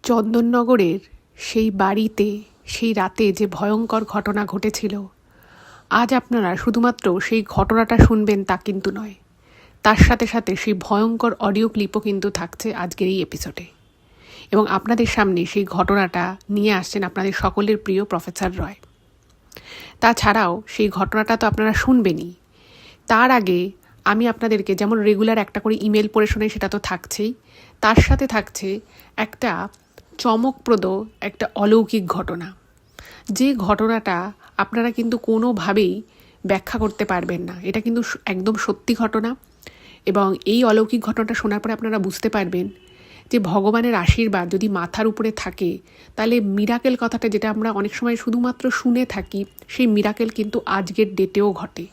চন্দননগরের সেই বাড়িতে সেই রাতে যে ভয়ঙ্কর ঘটনা ঘটেছিল, আজ আপনারা শুধুমাত্র সেই ঘটনাটা শুনবেন তা কিন্তু নয়, তার সাথে সাথে সেই ভয়ঙ্কর অডিও ক্লিপও কিন্তু থাকছে আজকের এই এপিসোডে। এবং আপনাদের সামনে সেই ঘটনাটা নিয়ে আসছেন আপনাদের সকলের প্রিয় প্রফেসর রয়। তাছাড়াও সেই ঘটনাটা তো আপনারা শুনবেনই, তার আগে আমি আপনাদেরকে যেমন রেগুলার একটা করে ইমেল পড়ে শোনাই, সেটা তো থাকছেই, তার সাথে থাকছে একটা চমকপ্রদ একটা অলৌকিক ঘটনা, যে ঘটনাটা আপনারা কিন্তু কোনোভাবেই ব্যাখ্যা করতে পারবেন না। এটা কিন্তু একদম সত্যি ঘটনা, এবং এই অলৌকিক ঘটনাটা শোনার পরে আপনারা বুঝতে পারবেন যে ভগবানের আশীর্বাদ যদি মাথার উপরে থাকে, তাহলে মিরাকেল কথাটা যেটা আমরা অনেক সময় শুধুমাত্র শুনে থাকি, সেই মিরাকেল কিন্তু আজকের ডেটেও ঘটে।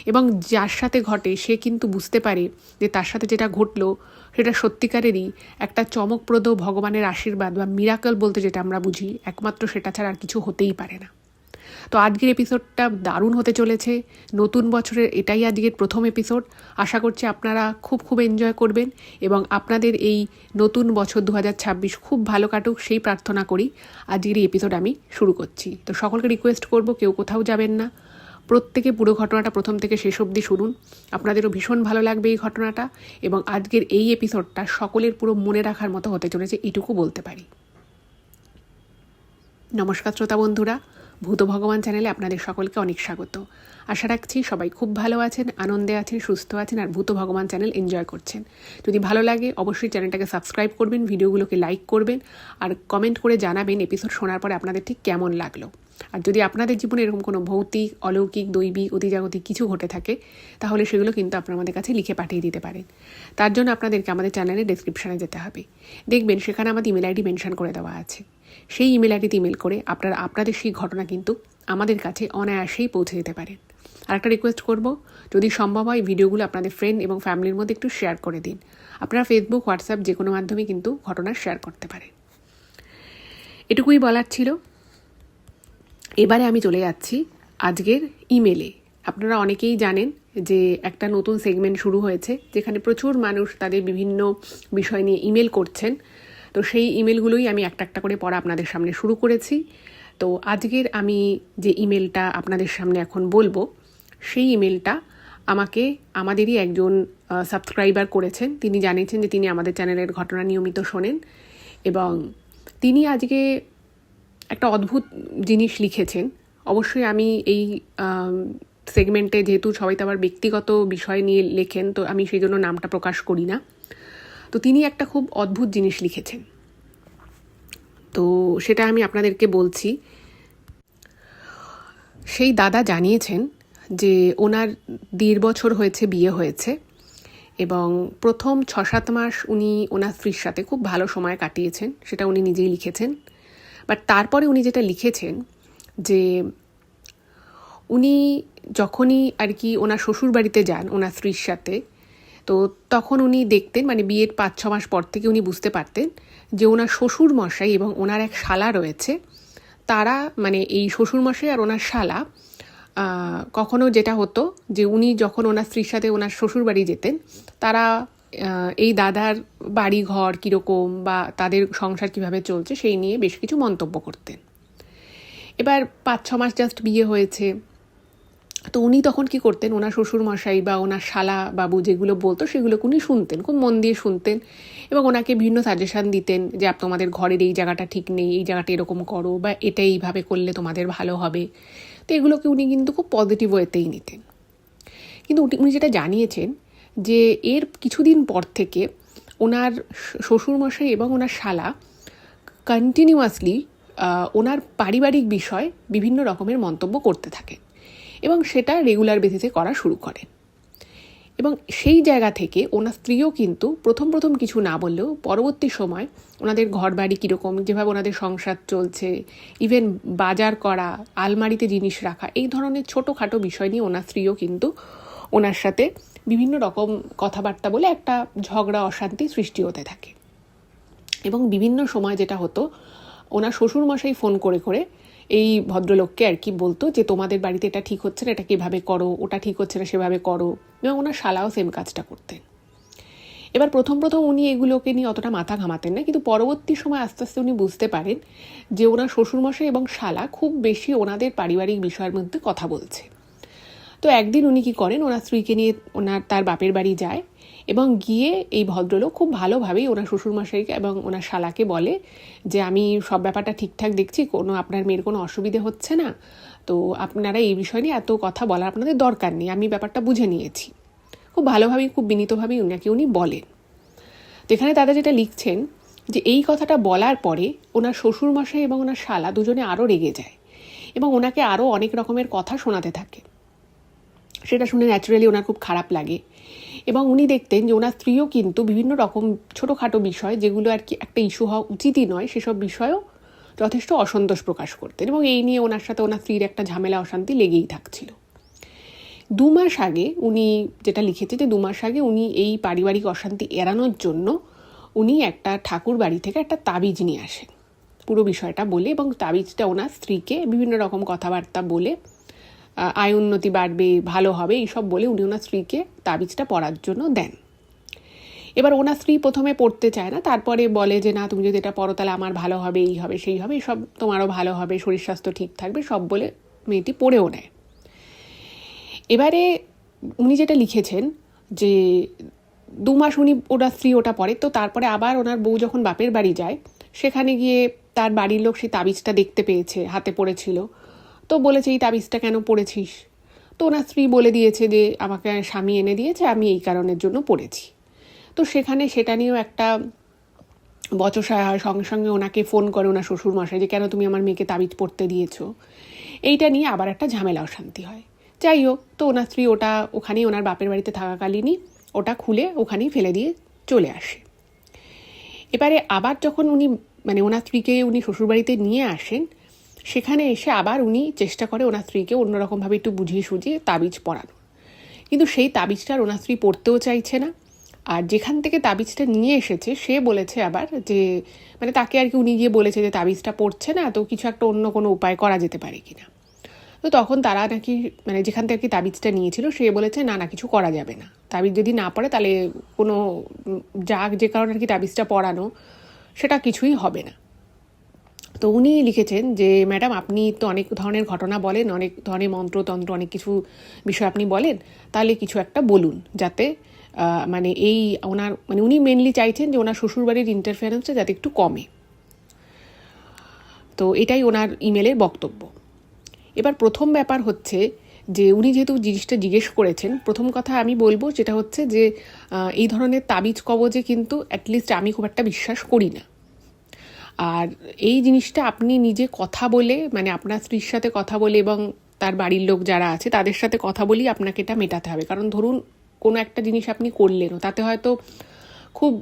এবং যার সাথে ঘটে সে কিন্তু বুঝতে পারে যে তার সাথে যেটা ঘটলো সেটা সত্যিকারেরই একটা চমকপ্রদ ভগবানের আশীর্বাদ বা মিরাকেল বলতে যেটা আমরা বুঝি, একমাত্র সেটা ছাড়া আর কিছু হতেই পারে না। তো আজকের এপিসোডটা দারুণ হতে চলেছে। নতুন বছরের এটাই আজকের প্রথম এপিসোড। আশা করছি আপনারা খুব এনজয় করবেন এবং আপনাদের এই নতুন বছর 2026 খুব ভালো কাটুক, সেই প্রার্থনা করি আজকের এই এপিসোড আমি শুরু করছি। তো সকলকে রিকোয়েস্ট করব, কেউ কোথাও যাবেন না, প্রত্যেকে পুরো ঘটনাটা প্রথম থেকে শেষ অবধি শুনুন। আপনাদেরও ভীষণ ভালো লাগবে এই ঘটনাটা, এবং আজকের এই এপিসোডটা সকলের পুরো মনে রাখার মতো হতে চলেছে, এটুকু বলতে পারি। নমস্কার শ্রোতা বন্ধুরা, ভূত ভগবান চ্যানেলে আপনাদের সকলকে অনেক স্বাগত। আশা রাখছি সবাই খুব ভালো আছেন, আনন্দে আছেন, সুস্থ আছেন, আর ভূত ভগবান চ্যানেল এনজয় করছেন। যদি ভালো লাগে অবশ্যই চ্যানেলটাকে সাবস্ক্রাইব করবেন, ভিডিওগুলোকে লাইক করবেন, আর কমেন্ট করে জানাবেন এপিসোড শোনার পরে আপনাদের ঠিক কেমন লাগলো। আর যদি আপনাদের জীবনে এরকম কোনো ভৌতিক, অলৌকিক, দৈবিক, অতিজাগতিক কিছু ঘটে থাকে, তাহলে সেগুলো কিন্তু আপনারা আমাদের কাছে লিখে পাঠিয়ে দিতে পারেন। তার জন্য আপনাদেরকে আমাদের চ্যানেলের ডেসক্রিপশানে যেতে হবে, দেখবেন সেখানে আমাদের ইমেল আইডি মেনশন করে দেওয়া আছে। সেই ইমেল আইডিতে ইমেল করে আপনারা আপনাদের সেই ঘটনা কিন্তু আমাদের কাছে অনায়াসেই পৌঁছে দিতে পারেন। আর একটা রিকোয়েস্ট করব, যদি সম্ভব হয় ভিডিওগুলো আপনাদের ফ্রেন্ড এবং ফ্যামিলির মধ্যে একটু শেয়ার করে দিন। আপনারা ফেসবুক, হোয়াটসঅ্যাপ যে কোনো মাধ্যমে কিন্তু ঘটনা শেয়ার করতে পারেন। এটুকুই বলার ছিল। এবারে আমি চলে যাচ্ছি আজকের ইমেলে। আপনারা অনেকেই জানেন যে একটা নতুন সেগমেন্ট শুরু হয়েছে, যেখানে প্রচুর মানুষ তাদের বিভিন্ন বিষয় নিয়ে ইমেল করছেন। তো সেই ইমেলগুলোই আমি একটা একটা করে পড়া আপনাদের সামনে শুরু করেছি। তো আজকের আমি যে ইমেলটা আপনাদের সামনে এখন বলবো, সেই ইমেলটা আমাকে আমাদেরই একজন সাবস্ক্রাইবার করেছেন। তিনি জানিয়েছেন যে তিনি আমাদের চ্যানেলের ঘটনা নিয়মিত শোনেন, এবং তিনি আজকে একটা অদ্ভুত জিনিস লিখেছেন। অবশ্যই আমি এই সেগমেন্টে, যেহেতু সবাই তো আবার ব্যক্তিগত বিষয় নিয়ে লেখেন, তো আমি সেই জন্য নামটা প্রকাশ করি না। তো তিনি একটা খুব অদ্ভুত জিনিস লিখেছেন, তো সেটা আমি আপনাদেরকে বলছি। সেই দাদা জানিয়েছেন যে ওনার 1.5 বছর হয়েছে বিয়ে হয়েছে, এবং প্রথম 6-7 মাস উনি ওনার স্ত্রীর সাথে খুব ভালো সময় কাটিয়েছেন, সেটা উনি নিজেই লিখেছেন। বাট তারপরে উনি যেটা লিখেছেন যে উনি যখনই আর কি ওনার শ্বশুর বাড়িতে যান ওনার স্ত্রীর সাথে, তো তখন উনি দেখতেন, মানে বিয়ের 5-6 মাস পর থেকে উনি বুঝতে পারতেন যে ওনার শ্বশুর মশাই এবং ওনার এক শালা রয়েছে, তারা মানে এই শ্বশুর মশাই আর ওনার শালা কখনো যেটা হতো যে উনি যখন ওনার স্ত্রীর সাথে ওনার শ্বশুর বাড়ি যেতেন, তারা এই দাদার বাড়ি ঘর কীরকম বা তাদের সংসার কিভাবে চলছে সেই নিয়ে বেশ কিছু মন্তব্য করতেন। এবার 5-6 মাস জাস্ট বিয়ে হয়েছে, তো উনি তখন কি করতেন, ওনার শ্বশুর মশাই বা ওনার শালা বাবু যেগুলো বলতো সেগুলোকে উনি শুনতেন, খুব মন দিয়ে শুনতেন, এবং ওনাকে বিভিন্ন সাজেশান দিতেন যে তোমাদের ঘরের এই জায়গাটা ঠিক নেই, এই জায়গাটা এরকম করো, বা এটা এইভাবে করলে তোমাদের ভালো হবে। তো এগুলোকে উনি কিন্তু খুব পজিটিভ ওয়েতেই নিতেন। কিন্তু উনি যেটা জানিয়েছেন যে এর কিছুদিন পর থেকে ওনার শ্বশুরমশাই এবং ওনার শালা কন্টিনিউয়াসলি ওনার পারিবারিক বিষয় বিভিন্ন রকমের মন্তব্য করতে থাকেন, এবং সেটা রেগুলার বেসিসে করা শুরু করেন। এবং সেই জায়গা থেকে ওনার স্ত্রীও কিন্তু প্রথম কিছু না বললেও পরবর্তী সময় ওনাদের ঘর বাড়ি কীরকম, যেভাবে ওনাদের সংসার চলছে, ইভেন বাজার করা, আলমারিতে জিনিস রাখা, এই ধরনের ছোটোখাটো বিষয় নিয়ে ওনার স্ত্রীও কিন্তু ওনার সাথে বিভিন্ন রকম কথাবার্তা বলে একটা ঝগড়া, অশান্তি সৃষ্টি হতে থাকে। এবং বিভিন্ন সময় যেটা হতো, ওনার শ্বশুরমশাই ফোন করে এই ভদ্রলোককে আর কি বলতো যে তোমাদের বাড়িতে এটা ঠিক হচ্ছে না, এটা কীভাবে করো, ওটা ঠিক হচ্ছে না সেভাবে করো, এবং ওনার শালাও সেম কাজটা করতেন। এবার প্রথম উনি এগুলোকে নিয়ে অতটা মাথা ঘামাতেন না, কিন্তু পরবর্তী সময় আস্তে আস্তে উনি বুঝতে পারেন যে ওনার শ্বশুরমশাই এবং শালা খুব বেশি ওনাদের পারিবারিক বিষয়ের মধ্যে কথা বলছে। তো একদিন উনি কি করেন, ওনার স্ত্রীকে নিয়ে তার বাপের বাড়ি যায় এবং গিয়ে এই ভদ্রলোক খুব ভালোভাবেই ওনার শ্বশুরমশাইকে এবং ওনার শালাকে বলে যে আমি সব ব্যাপারটা ঠিকঠাক দেখছি, আপনার মেয়ের কোনো অসুবিধে হচ্ছে না, তো আপনারা এই বিষয় নিয়ে এত কথা বলার আপনাদের দরকার নেই, আমি ব্যাপারটা বুঝে নিয়েছি। খুব ভালোভাবেই খুব বিনীতভাবেই উনি বলেন। তো এখানে দাদা যেটা লিখছেন যে এই কথাটা বলার পরে ওনার শ্বশুরমশাই এবং ওনার শালা দুজনে আরও রেগে যায় এবং ওনাকে আরও অনেক রকমের কথা শোনাতে থাকে। সেটা শুনে ন্যাচারালি ওনার খুব খারাপ লাগে এবং উনি দেখতেন যে ওনার স্ত্রীও কিন্তু বিভিন্ন রকম ছোটোখাটো বিষয়, যেগুলো আর কি একটা ইস্যু হওয়া উচিতই নয়, সেসব বিষয়েও যথেষ্ট অসন্তোষ প্রকাশ করতেন এবং এই নিয়ে ওনার সাথে ওনার স্ত্রীর একটা ঝামেলা অশান্তি লেগেই থাকছিল। 2 মাস আগে উনি যেটা লিখেছে যে 2 মাস আগে উনি এই পারিবারিক অশান্তি এড়ানোর জন্য উনি একটা ঠাকুর বাড়ি থেকে একটা তাবিজ নিয়ে আসেন, পুরো বিষয়টা বলে, এবং তাবিজটা ওনার স্ত্রীকে বিভিন্ন রকম কথাবার্তা বলে আয় উন্নতি বাড়বে, ভালো হবে, এইসব বলে উনি ওনার স্ত্রীকে তাবিজটা পড়ার জন্য দেন। এবার ওনার স্ত্রী প্রথমে পড়তে চায় না, তারপরে বলে যে না, তুমি যদি এটা পড়ো তাহলে আমার ভালো হবে, এই হবে সেই হবে, সব তোমারও ভালো হবে, শরীর স্বাস্থ্য ঠিক থাকবে, সব বলে মেয়েটি পড়েও নেয়। এবারে উনি যেটা লিখেছেন যে 2 মাস উনি ওনার স্ত্রী ওটা পড়ে, তো তারপরে আবার ওনার বউ যখন বাপের বাড়ি যায়, সেখানে গিয়ে তার বাড়ির লোক সেই তাবিজটা দেখতে পেয়েছে, হাতে পড়েছিল, তো বলেছে এই তাবিজটা কেন পড়েছিস? তো ওনার স্ত্রী বলে দিয়েছে যে আমাকে স্বামী এনে দিয়েছে, আমি এই কারণের জন্য পড়েছি। তো সেখানে সেটা নিয়েও একটা বচসা হয়, সঙ্গে সঙ্গে ওনাকে ফোন করে ওনার শ্বশুরমশাই যে কেন তুমি আমার মেয়েকে তাবিজ পড়তে দিয়েছো, এইটা নিয়ে আবার একটা ঝামেলা অশান্তি হয়। যাই হোক, তো ওনার স্ত্রী ওটা ওখানেই ওনার বাপের বাড়িতে থাকাকালীনই ওটা খুলে ওখানেই ফেলে দিয়ে চলে আসে। এবারে আবার যখন উনি ওনার স্ত্রীকে উনি শ্বশুরবাড়িতে নিয়ে আসেন, সেখানে এসে আবার উনি চেষ্টা করে ওনার স্ত্রীকে অন্যরকমভাবে একটু বুঝিয়ে সুঝিয়ে তাবিজ পড়ানো, কিন্তু সেই তাবিজটার ওনার স্ত্রী পড়তেও চাইছে না। আর যেখান থেকে তাবিজটা নিয়ে এসেছে সে বলেছে আবার যে তাকে আর কি উনি গিয়ে বলেছে যে তাবিজটা পড়ছে না, তো কিছু একটা অন্য কোনো উপায় করা যেতে পারে কিনা। তো তখন তারা নাকি যেখান থেকে তাবিজটা নিয়েছিল সে বলেছে না কিছু করা যাবে না, তাবিজ যদি না পড়ে তাহলে কোনো যে কারণে আর কি তাবিজটা পড়ানো সেটা কিছুই হবে না। তো উনি লিখেছেন যে ম্যাডাম, আপনি তো অনেক ধরনের ঘটনা বলেন, অনেক ধরনের মন্ত্রতন্ত্র, অনেক কিছু বিষয় আপনি বলেন, তাহলে কিছু একটা বলুন যাতে এই ওনার উনি মেনলি চাইছেন যে ওনার শ্বশুরবাড়ির ইন্টারফারেন্সটা যাতে একটু কমে। তো এটাই ওনার ইমেলের বক্তব্য। এবার প্রথম ব্যাপার হচ্ছে যে উনি যেহেতু জিনিসটা জিজ্ঞেস করেছেন, প্রথম কথা আমি বলবো যেটা হচ্ছে যে এই ধরনের তাবিজ কবজে কিন্তু অ্যাটলিস্ট আমি খুব একটা বিশ্বাস করি না। আর এই জিনিসটা আপনি নিজে কথা বলে আপনার স্ত্রীর সাথে কথা বলে এবং তার বাড়ির লোক যারা আছে তাদের সাথে কথা বলেই আপনাকে এটা মেটাতে হবে। কারণ ধরুন কোনো একটা জিনিস আপনি করলেনও, তাতে হয়তো খুব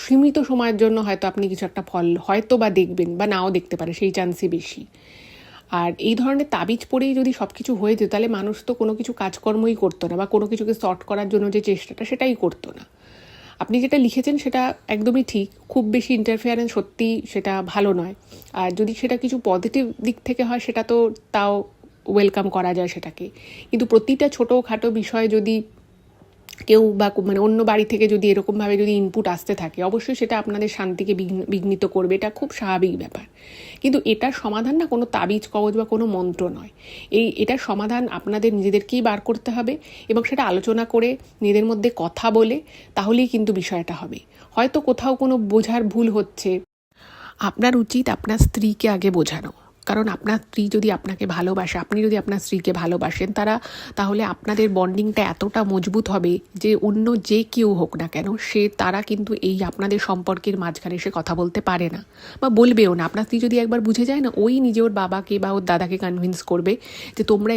সীমিত সময়ের জন্য হয়তো আপনি কিছু একটা ফল হয়তো বা দেখবেন বা নাও দেখতে পারে, সেই চান্সই বেশি। আর এই ধরনের তাবিজ পড়েই যদি সব কিছু হয়ে যেত তাহলে মানুষ তো কোনো কিছু কাজকর্মই করতো না, বা কোনো কিছুকে সর্ট করার জন্য যে চেষ্টাটা সেটাই করতো না। আপনি যেটা লিখেছেন সেটা একদমই ঠিক, খুব বেশি ইন্টারফেয়ারেন্স সত্যি সেটা ভালো নয়। আর যদি সেটা কিছু পজিটিভ দিক থেকে হয় সেটা তো তাও ওয়েলকাম করা যায় সেটাকে, কিন্তু প্রতিটা ছোটোখাটো বিষয়ে যদি কেউ বা অন্য বাড়ি থেকে যদি এরকমভাবে যদি ইনপুট আসতে থাকে, অবশ্যই সেটা আপনাদের শান্তিকে বিঘ্নিত করবে, এটা খুব স্বাভাবিক ব্যাপার। কিন্তু এটার সমাধান না কোনো তাবিজ কবজ বা কোনো মন্ত্র নয়, এটার সমাধান আপনাদের নিজেদেরকেই বার করতে হবে এবং সেটা আলোচনা করে নিজেদের মধ্যে কথা বলে তাহলেই কিন্তু বিষয়টা হবে। হয়তো কোথাও কোনো বোঝার ভুল হচ্ছে, আপনার উচিত আপনার স্ত্রীকে আগে বোঝানো, কারণ আপনার স্ত্রী যদি আপনাকে ভালোবাসে, আপনি যদি আপনার স্ত্রীকে ভালোবাসেন, তাহলে আপনাদের বন্ডিংটা এতটা মজবুত হবে যে অন্য যে কেউ হোক না কেন তারা কিন্তু এই আপনাদের সম্পর্কের মাঝখানে এসে কথা বলতে পারে না বা বলবেও না। আপনার স্ত্রী যদি একবার বুঝে যায় না, ওই নিজে ওর বাবাকে বা ওর দাদাকে কনভিন্স করবে যে তোমরা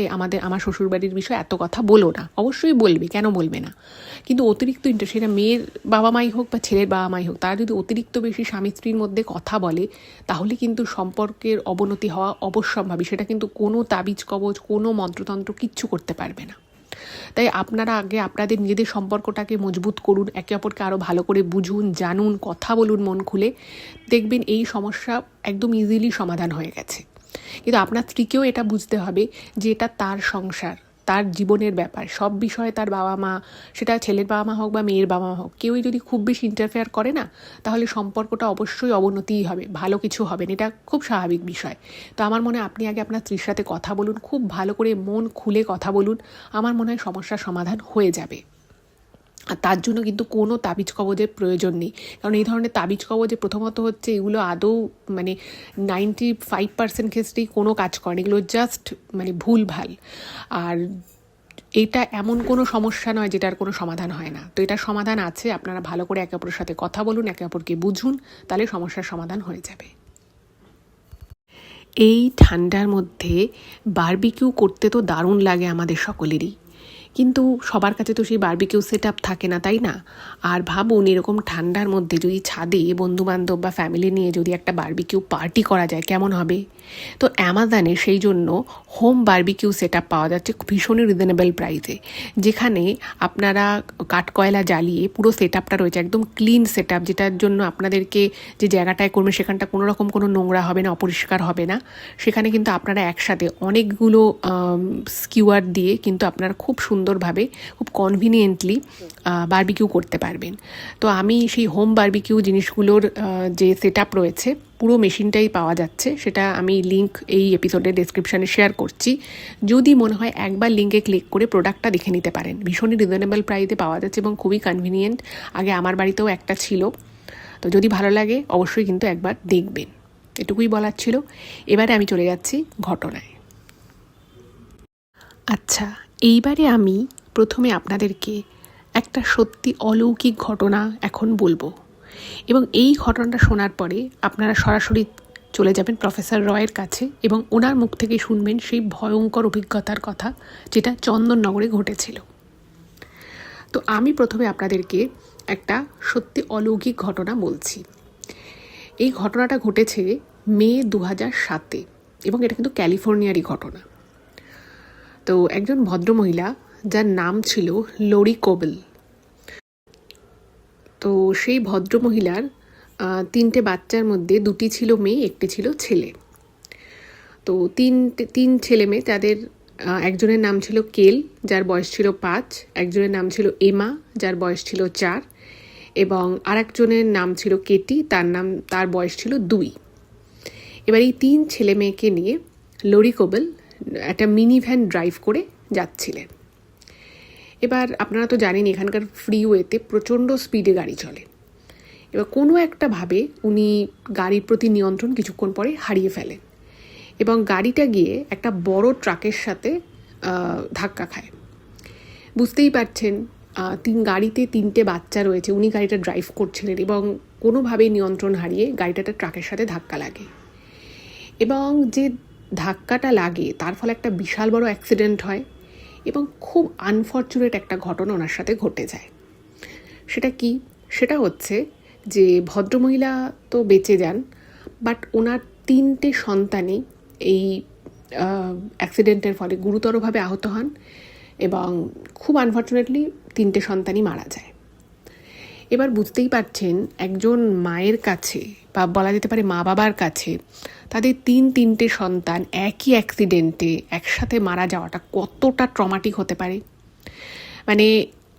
আমার শ্বশুরবাড়ির বিষয়ে এত কথা বলো না। অবশ্যই বলবে, কেন বলবে না? কিন্তু অতিরিক্ত সেটা মেয়ের বাবা মাই হোক বা ছেলের বাবা মাই হোক, তারা যদি অতিরিক্ত বেশি স্বামী স্ত্রীর মধ্যে কথা বলে তাহলে কিন্তু সম্পর্কের অবনতি হওয়া অবশ্যম্ভাবী। সেটা কিন্তু কোনো তাবিজ কবজ, কোনো মন্ত্রতন্ত্র কিচ্ছু করতে পারবে না। তাই আপনারা আগে আপনাদের নিজেদের সম্পর্কটাকে মজবুত করুন, একে অপরকে আরও ভালো করে বুঝুন, জানুন, কথা বলুন মন খুলে, দেখবেন এই সমস্যা একদম ইজিলি সমাধান হয়ে গেছে। কিন্তু আপনার স্ত্রীকেও এটা বুঝতে হবে যে এটা তার সংসার, তার জীবনের ব্যাপার, সব বিষয়ে তার বাবা মা, সেটা ছেলের বাবা মা হোক বা মেয়ের বাবা মা হোক, কেউই যদি খুব বেশি ইন্টারফেয়ার করে না, তাহলে সম্পর্কটা অবশ্যই অবনতিই হবে, ভালো কিছু হবে না, এটা খুব স্বাভাবিক বিষয়। তো আমার মনে হয় আপনি আগে আপনার স্ত্রীর সাথে কথা বলুন, খুব ভালো করে মন খুলে কথা বলুন, আমার মনে হয় সমস্যার সমাধান হয়ে যাবে। আর তার জন্য কিন্তু কোনো তাবিজ কবজের প্রয়োজন নেই, কারণ এই ধরনের তাবিজ কবজে প্রথমত হচ্ছে এগুলো আদৌ 95% ক্ষেত্রেই কোনো কাজ করে না, এগুলো জাস্ট ভুলভাল। আর এটা এমন কোনো সমস্যা নয় যেটার কোনো সমাধান হয় না, তো এটার সমাধান আছে। আপনারা ভালো করে একে অপরের সাথে কথা বলুন, একে অপরকে বুঝুন, তাহলে সমস্যার সমাধান হয়ে যাবে। এই ঠান্ডার মধ্যে বারবিকিউ করতে তো দারুণ লাগে আমাদের সকলেরই, কিন্তু সবার কাছে তো সেই বারবিকিউ সেট আপ থাকে না, তাই না? আর ভাবুন, এরকম ঠান্ডার মধ্যে যদি ছাদে বন্ধুবান্ধব বা ফ্যামিলি নিয়ে যদি একটা বারবিকিউ পার্টি করা যায়, কেমন হবে? তো অ্যামাজনে সেই জন্য হোম বারবিকিউ সেট আপ পাওয়া যাচ্ছে ভীষণই রিজনেবল প্রাইসে, যেখানে আপনারা কাঠকয়লা জ্বালিয়ে পুরো সেট আপটা রয়েছে, একদম ক্লিন সেট আপ, যেটার জন্য আপনাদেরকে যে জায়গাটায় করবেন সেখানটা কোনো রকম কোনো নোংরা হবে না, অপরিষ্কার হবে না। সেখানে কিন্তু আপনারা একসাথে অনেকগুলো স্কিওয়ার দিয়ে কিন্তু আপনারা খুব সুন্দরভাবে, খুব কনভিনিয়েন্টলি বারবিকিউ করতে পারবেন। তো আমি সেই হোম বারবিকিউ জিনিসগুলোর যে সেট আপ রয়েছে, পুরো মেশিনটাই পাওয়া যাচ্ছে, সেটা আমি লিঙ্ক এই এপিসোডের ডেসক্রিপশানে শেয়ার করছি। যদি মনে হয় একবার লিঙ্কে ক্লিক করে প্রোডাক্টটা দেখে নিতে পারেন, ভীষণই রিজনেবল প্রাইসে পাওয়া যাচ্ছে এবং খুবই কনভিনিয়েন্ট। আগে আমার বাড়িতেও একটা ছিল, তো যদি ভালো লাগে অবশ্যই কিন্তু একবার দেখবেন। এটুকুই বলার ছিল। এবারে আমি চলে যাচ্ছি ঘটনায়। আচ্ছা, এইবারে আমি প্রথমে আপনাদেরকে একটা সত্যি অলৌকিক ঘটনা এখন বলবো, এবং এই ঘটনাটা শোনার পরে আপনারা সরাসরি চলে যাবেন প্রফেসর রয়ের কাছে এবং ওনার মুখ থেকে শুনবেন সেই ভয়ঙ্কর অভিজ্ঞতার কথা যেটা চন্দননগরে ঘটেছিল। তো আমি প্রথমে আপনাদেরকে একটা সত্যি অলৌকিক ঘটনা বলছি। এই ঘটনাটা ঘটেছে মে 2007-এ এবং এটা কিন্তু ক্যালিফোর্নিয়ারই ঘটনা। তো একজন ভদ্রমহিলা, যার নাম ছিল লরি কোবেল, তো সেই ভদ্রমহিলার 3টে বাচ্চার মধ্যে 2টি ছিল মেয়ে, 1টি ছিল ছেলে। তো তিন ছেলে মেয়ে, তাদের একজনের নাম ছিল কেল, যার বয়স ছিল 5, একজনের নাম ছিল এমা, যার বয়স ছিল 4, এবং আরেকজনের নাম ছিল কেটি, তার বয়স ছিল 2। এবার এই 3 ছেলে মেয়েকে নিয়ে লরি কোবেল একটা মিনি ভ্যান ড্রাইভ করে যাচ্ছিলেন। এবার আপনারা তো জানেন এখানকার ফ্রিওয়েতে প্রচণ্ড স্পিডে গাড়ি চলে। এবার কোনো একটা ভাবে উনি গাড়ির প্রতি নিয়ন্ত্রণ কিছুক্ষণ পরে হারিয়ে ফেলেন এবং গাড়িটা গিয়ে একটা বড় ট্রাকের সাথে ধাক্কা খায়। বুঝতেই পারছেন, গাড়িতে 3টে বাচ্চা রয়েছে, উনি গাড়িটা ড্রাইভ করছিলেন এবং কোনোভাবেই নিয়ন্ত্রণ হারিয়ে গাড়িটা একটা ট্রাকের সাথে ধাক্কা লাগে, এবং যে ধাক্কাটা লাগে তার ফলে একটা বিশাল বড় অ্যাক্সিডেন্ট হয় এবং খুব আনফর্চুনেট একটা ঘটনা ওনার সাথে ঘটে যায়। সেটা কি? সেটা হচ্ছে যে ভদ্রমহিলা তো বেঁচে যান, বাট ওনার 3টে সন্তানই এই অ্যাক্সিডেন্টের ফলে গুরুতরভাবে আহত হন এবং খুব আনফর্চুনেটলি 3টে সন্তানই মারা যায়। এবার বুঝতেই পারছেন, একজন মায়ের কাছে বা বলা যেতে পারে মা বাবার কাছে তাদের 3টে সন্তান একই অ্যাক্সিডেন্টে একসাথে মারা যাওয়াটা কতটা ট্রমাটিক হতে পারে।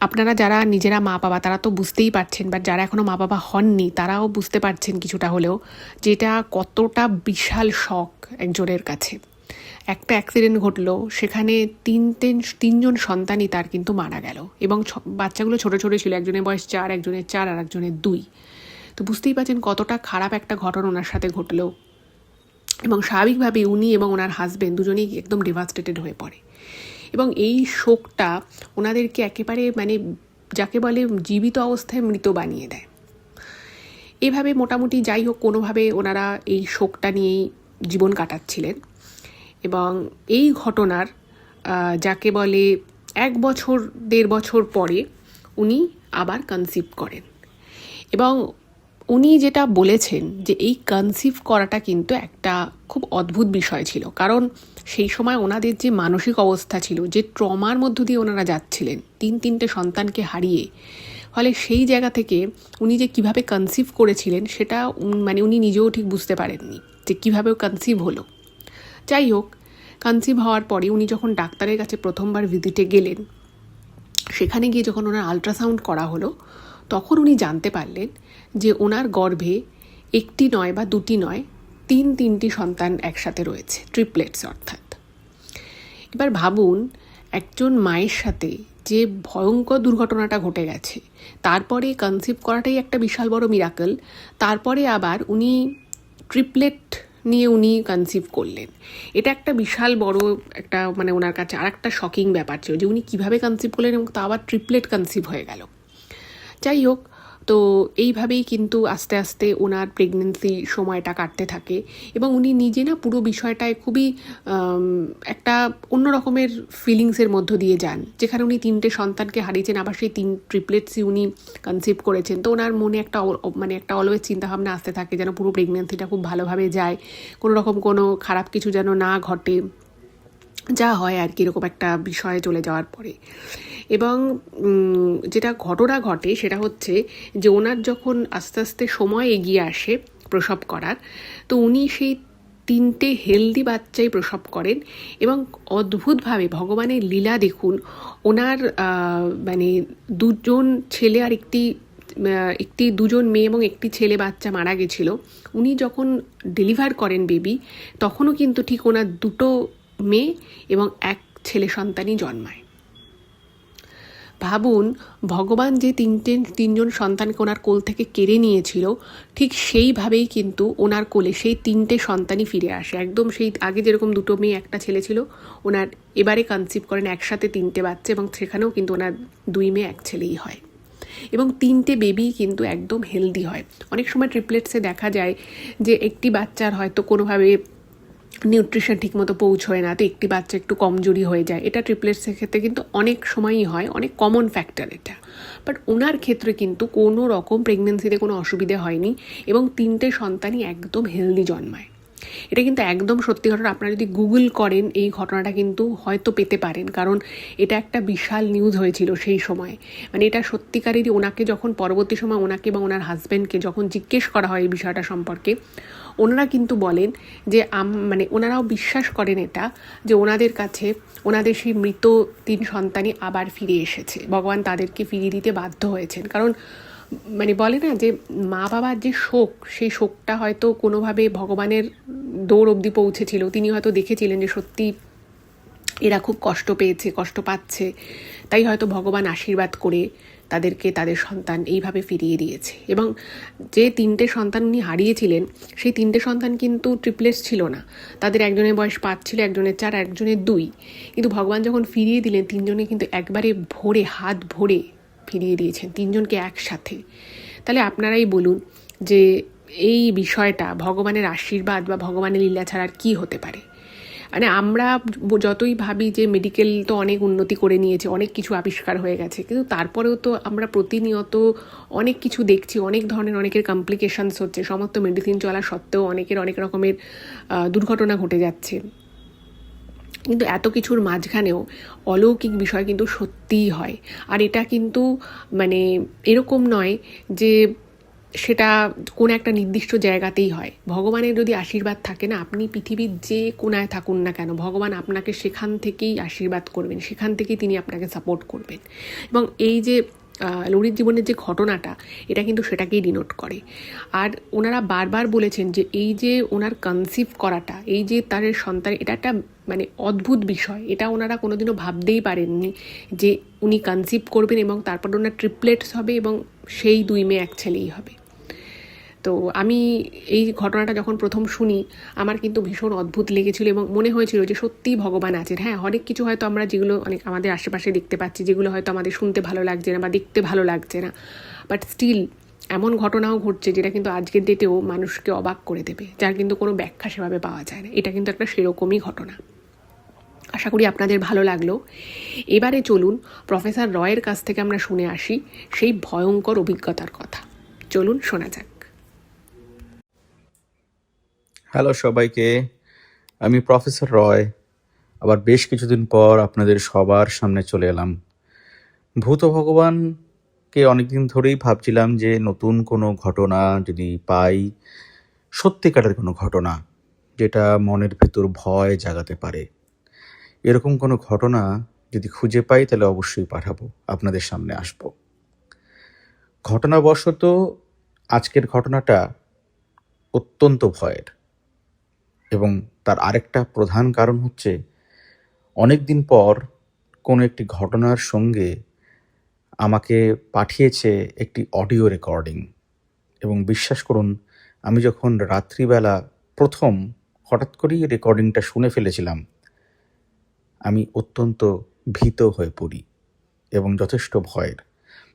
আপনারা যারা নিজেরা মা বাবা তারা তো বুঝতেই পারছেন, বাট যারা এখনও মা বাবা হননি তারাও বুঝতে পারছেন কিছুটা হলেও যেটা কতটা বিশাল শক একজনের কাছে। একটা অ্যাক্সিডেন্ট ঘটলো, সেখানে 3জন সন্তানই তার কিন্তু মারা গেল এবং বাচ্চাগুলো ছোটো ছোটো ছিল, একজনের বয়স 4, একজনের 4 আর একজনের 2। তো বুঝতেই পারছেন কতটা খারাপ একটা ঘটনা ওনার সাথে ঘটলো, এবং স্বাভাবিকভাবে উনি এবং ওনার হাজবেন্ড দুজনেই একদম ডেভাস্টেটেড হয়ে পড়ে এবং এই শোকটা ওনাদেরকে একেবারে যাকে বলে জীবিত অবস্থায় মৃত বানিয়ে দেয়। এভাবে মোটামুটি যাই হোক কোনোভাবে ওনারা এই শোকটা নিয়েই জীবন কাটাচ্ছিলেন এবং এই ঘটনার যাকে বলে 1 বছর 1.5 বছর পরে উনি আবার কনসিভ করেন এবং উনি যেটা বলেছেন যে এই কনসিভ করাটা কিন্তু একটা খুব অদ্ভুত বিষয় ছিল, কারণ সেই সময় ওনাদের যে মানসিক অবস্থা ছিল, যে ট্রমার মধ্য দিয়ে ওনারা যাচ্ছিলেন 3টে সন্তানকে হারিয়ে, ফলে সেই জায়গা থেকে উনি যে কিভাবে কনসিভ করেছিলেন সেটা উনি নিজেও ঠিক বুঝতে পারেননি যে কীভাবে কনসিভ হলো। যাই হোক, কনসিভ হওয়ার পরে উনি যখন ডাক্তারের কাছে প্রথমবার ভিজিটে গেলেন, সেখানে গিয়ে যখন ওনার আল্ট্রাসাউন্ড করা হলো, তখন উনি জানতে পারলেন যে ওনার গর্ভে একটি নয় বা দুটি নয়, তিনটি সন্তান একসাথে রয়েছে, ট্রিপলেটস অর্থাৎ। এবার ভাবুন, একজন মায়ের সাথে যে ভয়ঙ্কর দুর্ঘটনাটা ঘটে গেছে, তারপরে কনসিভ করাটাই একটা বিশাল বড় মিরাকল, তারপরে আবার উনি ট্রিপলেট নিয়ে উনি কনসিভ করলেন। এটা একটা বিশাল বড় একটা মানে ওনার কাছে আর একটা শকিং ব্যাপার ছিল যে উনি কীভাবে কনসিভ করলেন এবং তা আবার ট্রিপলেট কনসিভ হয়ে গেল। যাই হোক, তো এইভাবেই কিন্তু আস্তে আস্তে ওনার প্রেগনেন্সি সময়টা কাটতে থাকে এবং উনি নিজে না পুরো বিষয়টায় খুবই একটা অন্য রকমের ফিলিংসের মধ্য দিয়ে যান, যেখানে উনি 3টে সন্তানকে হারিয়েছেন, আবার সেই 3 ট্রিপলেটসই উনি কনসিভ করেছেন। তো ওনার মনে একটা অলওয়েজ চিন্তাভাবনা আসতে থাকে যেন পুরো প্রেগনেন্সিটা খুব ভালোভাবে যায়, কোনো রকম কোনো খারাপ কিছু যেন না ঘটে, যা হয় আর কি এরকম একটা বিষয়ে চলে যাওয়ার পরে। এবং যেটা ঘটনা ঘটে সেটা হচ্ছে যে ওনার যখন আস্তে আস্তে সময় এগিয়ে আসে প্রসব করার, তো উনি সেই 3টে হেলদি বাচ্চাই প্রসব করেন এবং অদ্ভুতভাবে ভগবানের লীলা দেখুন, ওনার মানে 2জন ছেলে আর একটি 2জন মেয়ে এবং একটি ছেলে বাচ্চা মারা গেছিল। উনি যখন ডেলিভার করেন বেবি, তখনও কিন্তু ঠিক ওনার 2টো মেয়ে এবং 1 ছেলে সন্তানই জন্মায়। ভাবুন, ভগবান যে 3জন সন্তানকে ওনার কোল থেকে কেড়ে নিয়েছিল, ঠিক সেইভাবেই কিন্তু ওনার কোলে সেই 3টে সন্তানই ফিরে আসে। একদম সেই আগে যেরকম 2টো মেয়ে 1টা ছেলে ছিল, ওনার এবারে কনসিভ করেন একসাথে 3টে বাচ্চা এবং সেখানেও কিন্তু ওনার 2 মেয়ে 1 ছেলেই হয় এবং 3টে বেবি কিন্তু একদম হেলদি হয়। অনেক সময় ট্রিপলেটসে দেখা যায় যে একটি বাচ্চার হয়তো কোনোভাবে নিউট্রিশন ঠিকমতো পৌঁছয় না, তো একটি বাচ্চা একটু কমজোরি হয়ে যায়। এটা ট্রিপলেটসের ক্ষেত্রে কিন্তু অনেক সময়ই হয়, অনেক কমন ফ্যাক্টর এটা। বাট ওনার ক্ষেত্রে কিন্তু কোনো রকম প্রেগনেন্সিতে কোনো অসুবিধে হয়নি এবং 3টে সন্তানই একদম হেলদি জন্মায়। এটা কিন্তু একদম সত্যি ঘটনা। আপনারা যদি গুগল করেন এই ঘটনাটা কিন্তু হয়তো পেতে পারেন, কারণ এটা একটা বিশাল নিউজ হয়েছিল সেই সময়। মানে এটা সত্যিকারেরই, ওনাকে যখন পরবর্তী সময় ওনাকে বা ওনার হাজব্যান্ডকে যখন জিজ্ঞেস করা হয় এই বিষয়টা সম্পর্কে, ওনারা কিন্তু বলেন যে মানে ওনারাও বিশ্বাস করেন এটা, যে ওনাদের কাছে ওনাদের সেই মৃত 3 সন্তানই আবার ফিরে এসেছে, ভগবান তাদেরকে ফিরিয়ে দিতে বাধ্য হয়েছেন। কারণ মানে বলে না যে মা বাবার যে শোক, সেই শোকটা হয়তো কোনোভাবে ভগবানের দৌড় অবধি পৌঁছেছিল। তিনি হয়তো দেখেছিলেন যে সত্যি এরা খুব কষ্ট পাচ্ছে, তাই হয়তো ভগবান আশীর্বাদ করে তাদেরকে তাদের সন্তান এইভাবে ফিরিয়ে দিয়েছে। এবং যে 3টে সন্তান উনি হারিয়েছিলেন, সেই 3টে সন্তান কিন্তু ট্রিপলেটস ছিল না। তাদের একজনের বয়স 5 ছিল, একজনের 4, একজনের 2। কিন্তু ভগবান যখন ফিরিয়ে দিলেন, 3জনে কিন্তু একবারে ভরে, হাত ভরে ফিরিয়ে দিয়েছেন, 3জনকে একসাথে। তাহলে আপনারাই বলুন যে এই বিষয়টা ভগবানের আশীর্বাদ বা ভগবানের লীলা ছাড়া আর কী হতে পারে? মানে আমরা যতই ভাবি যে মেডিকেল তো অনেক উন্নতি করে নিয়েছে, অনেক কিছু আবিষ্কার হয়ে গেছে, কিন্তু তারপরেও তো আমরা প্রতিনিয়ত অনেক কিছু দেখছি, অনেক ধরনের অনেকের কমপ্লিকেশনস হচ্ছে, সমস্ত মেডিসিন চলা সত্ত্বেও অনেকের অনেক রকমের দুর্ঘটনা ঘটে যাচ্ছে। কিন্তু এত কিছুর মাঝখানেও অলৌকিক বিষয় কিন্তু সত্যিই হয়। আর এটা কিন্তু মানে এরকম নয় যে সেটা কোনো একটা নির্দিষ্ট জায়গাতেই হয়। ভগবানের যদি আশীর্বাদ থাকে না, আপনি পৃথিবীর যে কোনায় থাকুন না কেন, ভগবান আপনাকে সেখান থেকেই আশীর্বাদ করবেন, সেখান থেকেই তিনি আপনাকে সাপোর্ট করবেন। এবং এই যে লরির জীবনের যে ঘটনাটা, এটা কিন্তু সেটাকেই ডিনোট করে। আর ওনারা বারবার বলেছেন যে এই যে ওনার কনসিভ করাটা, এই যে তার সন্তান, এটা একটা মানে অদ্ভুত বিষয়। এটা ওনারা কোনোদিনও ভাবতেই পারেননি যে উনি কনসিভ করবেন এবং তারপর ওনার ট্রিপলেটস হবে এবং সেই 2 মেয়ে 1 ছেলেই হবে। তো আমি এই ঘটনাটা যখন প্রথম শুনি, আমার কিন্তু ভীষণ অদ্ভুত লেগেছিল এবং মনে হয়েছিল যে সত্যিই ভগবান আছেন। হ্যাঁ, অনেক কিছু হয়তো আমরা যেগুলো অনেক আমাদের আশেপাশে দেখতে পাচ্ছি, যেগুলো হয়তো আমাদের শুনতে ভালো লাগছে না বা দেখতে ভালো লাগছে না, বাট স্টিল এমন ঘটনাও ঘটছে যেটা কিন্তু আজকের ডেটেও মানুষকে অবাক করে দেবে, যার কিন্তু কোনো ব্যাখ্যা সেভাবে পাওয়া যায় না। এটা কিন্তু একটা সেরকমই ঘটনা। আশা করি আপনাদের ভালো লাগলো। এবারে চলুন প্রফেসর রয়ের কাছ থেকে আমরা শুনে আসি সেই ভয়ঙ্কর অভিজ্ঞতার কথা। চলুন শোনা যাক। হ্যালো সবাইকে, আমি প্রফেসর রয়। আবার বেশ কিছুদিন পর আপনাদের সবার সামনে চলে এলাম। ভূত ভগবানকে অনেকদিন ধরেই ভাবছিলাম যে নতুন কোনো ঘটনা যদি পাই, সত্যিকারের কোনো ঘটনা যেটা মনের ভেতর ভয় জাগাতে পারে, এরকম কোনো ঘটনা যদি খুঁজে পাই তাহলে অবশ্যই পাঠাবো, আপনাদের সামনে আসবো। ঘটনাবশত আজকের ঘটনাটা অত্যন্ত ভয়ের, এবং তার আরেকটা প্রধান কারণ হচ্ছে অনেক দিন পর কোনো একটি ঘটনার সঙ্গে আমাকে পাঠিয়েছে একটি অডিও রেকর্ডিং। এবং বিশ্বাস করুন, আমি যখন রাত্রিবেলা প্রথম হঠাৎ করেই রেকর্ডিংটা শুনে ফেলেছিলাম, আমি অত্যন্ত ভীত হয়ে পড়ি এবং যথেষ্ট ভয়ের।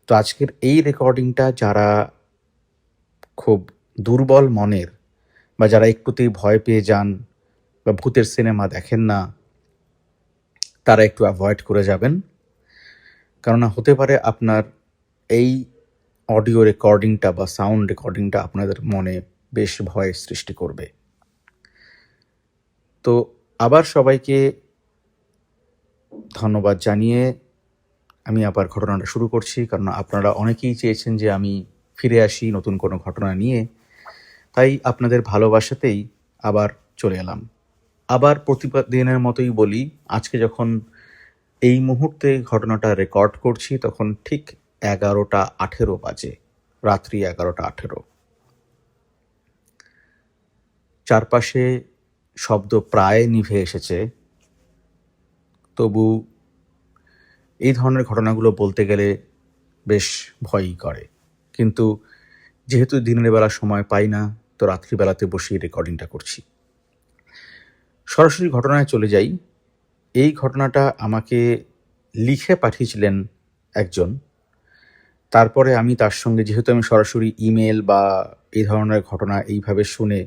তো আজকের এই রেকর্ডিংটা যারা খুব দুর্বল মনের, বা যারা একটুতেই ভয় পেয়ে যান বা ভূতের সিনেমা দেখেন না, তারা একটু অ্যাভয়েড করে যাবেন। কেননা হতে পারে আপনার এই অডিও রেকর্ডিংটা বা সাউন্ড রেকর্ডিংটা আপনাদের মনে বেশ ভয়ের সৃষ্টি করবে। তো আবার সবাইকে ধন্যবাদ জানিয়ে আমি আবার ঘটনাটা শুরু করছি, কারণ আপনারা অনেকেই চেয়েছেন যে আমি ফিরে আসি নতুন কোনো ঘটনা নিয়ে। তাই আপনাদের ভালোবাসাতেই আবার চলে এলাম। আবার প্রতিদিনের মতোই বলি, আজকে যখন এই মুহূর্তে ঘটনাটা রেকর্ড করছি তখন ঠিক 11:18 বাজে, রাত্রি 11:18। চারপাশে শব্দ প্রায় নিভে এসেছে, তবু এই ধরনের ঘটনাগুলো বলতে গেলে বেশ ভয়ই করে। কিন্তু যেহেতু দিনের বেলা সময় পাই না, তো রাত্রিবেলাতে বসেই রেকর্ডিংটা করছি। সরাসরি ঘটনায় চলে যাই। এই ঘটনাটা আমাকে লিখে পাঠিয়েছিলেন একজন। তারপরে আমি তার সঙ্গে, যেহেতু আমি সরাসরি ইমেল বা এই ধরনের ঘটনা এইভাবে শুনে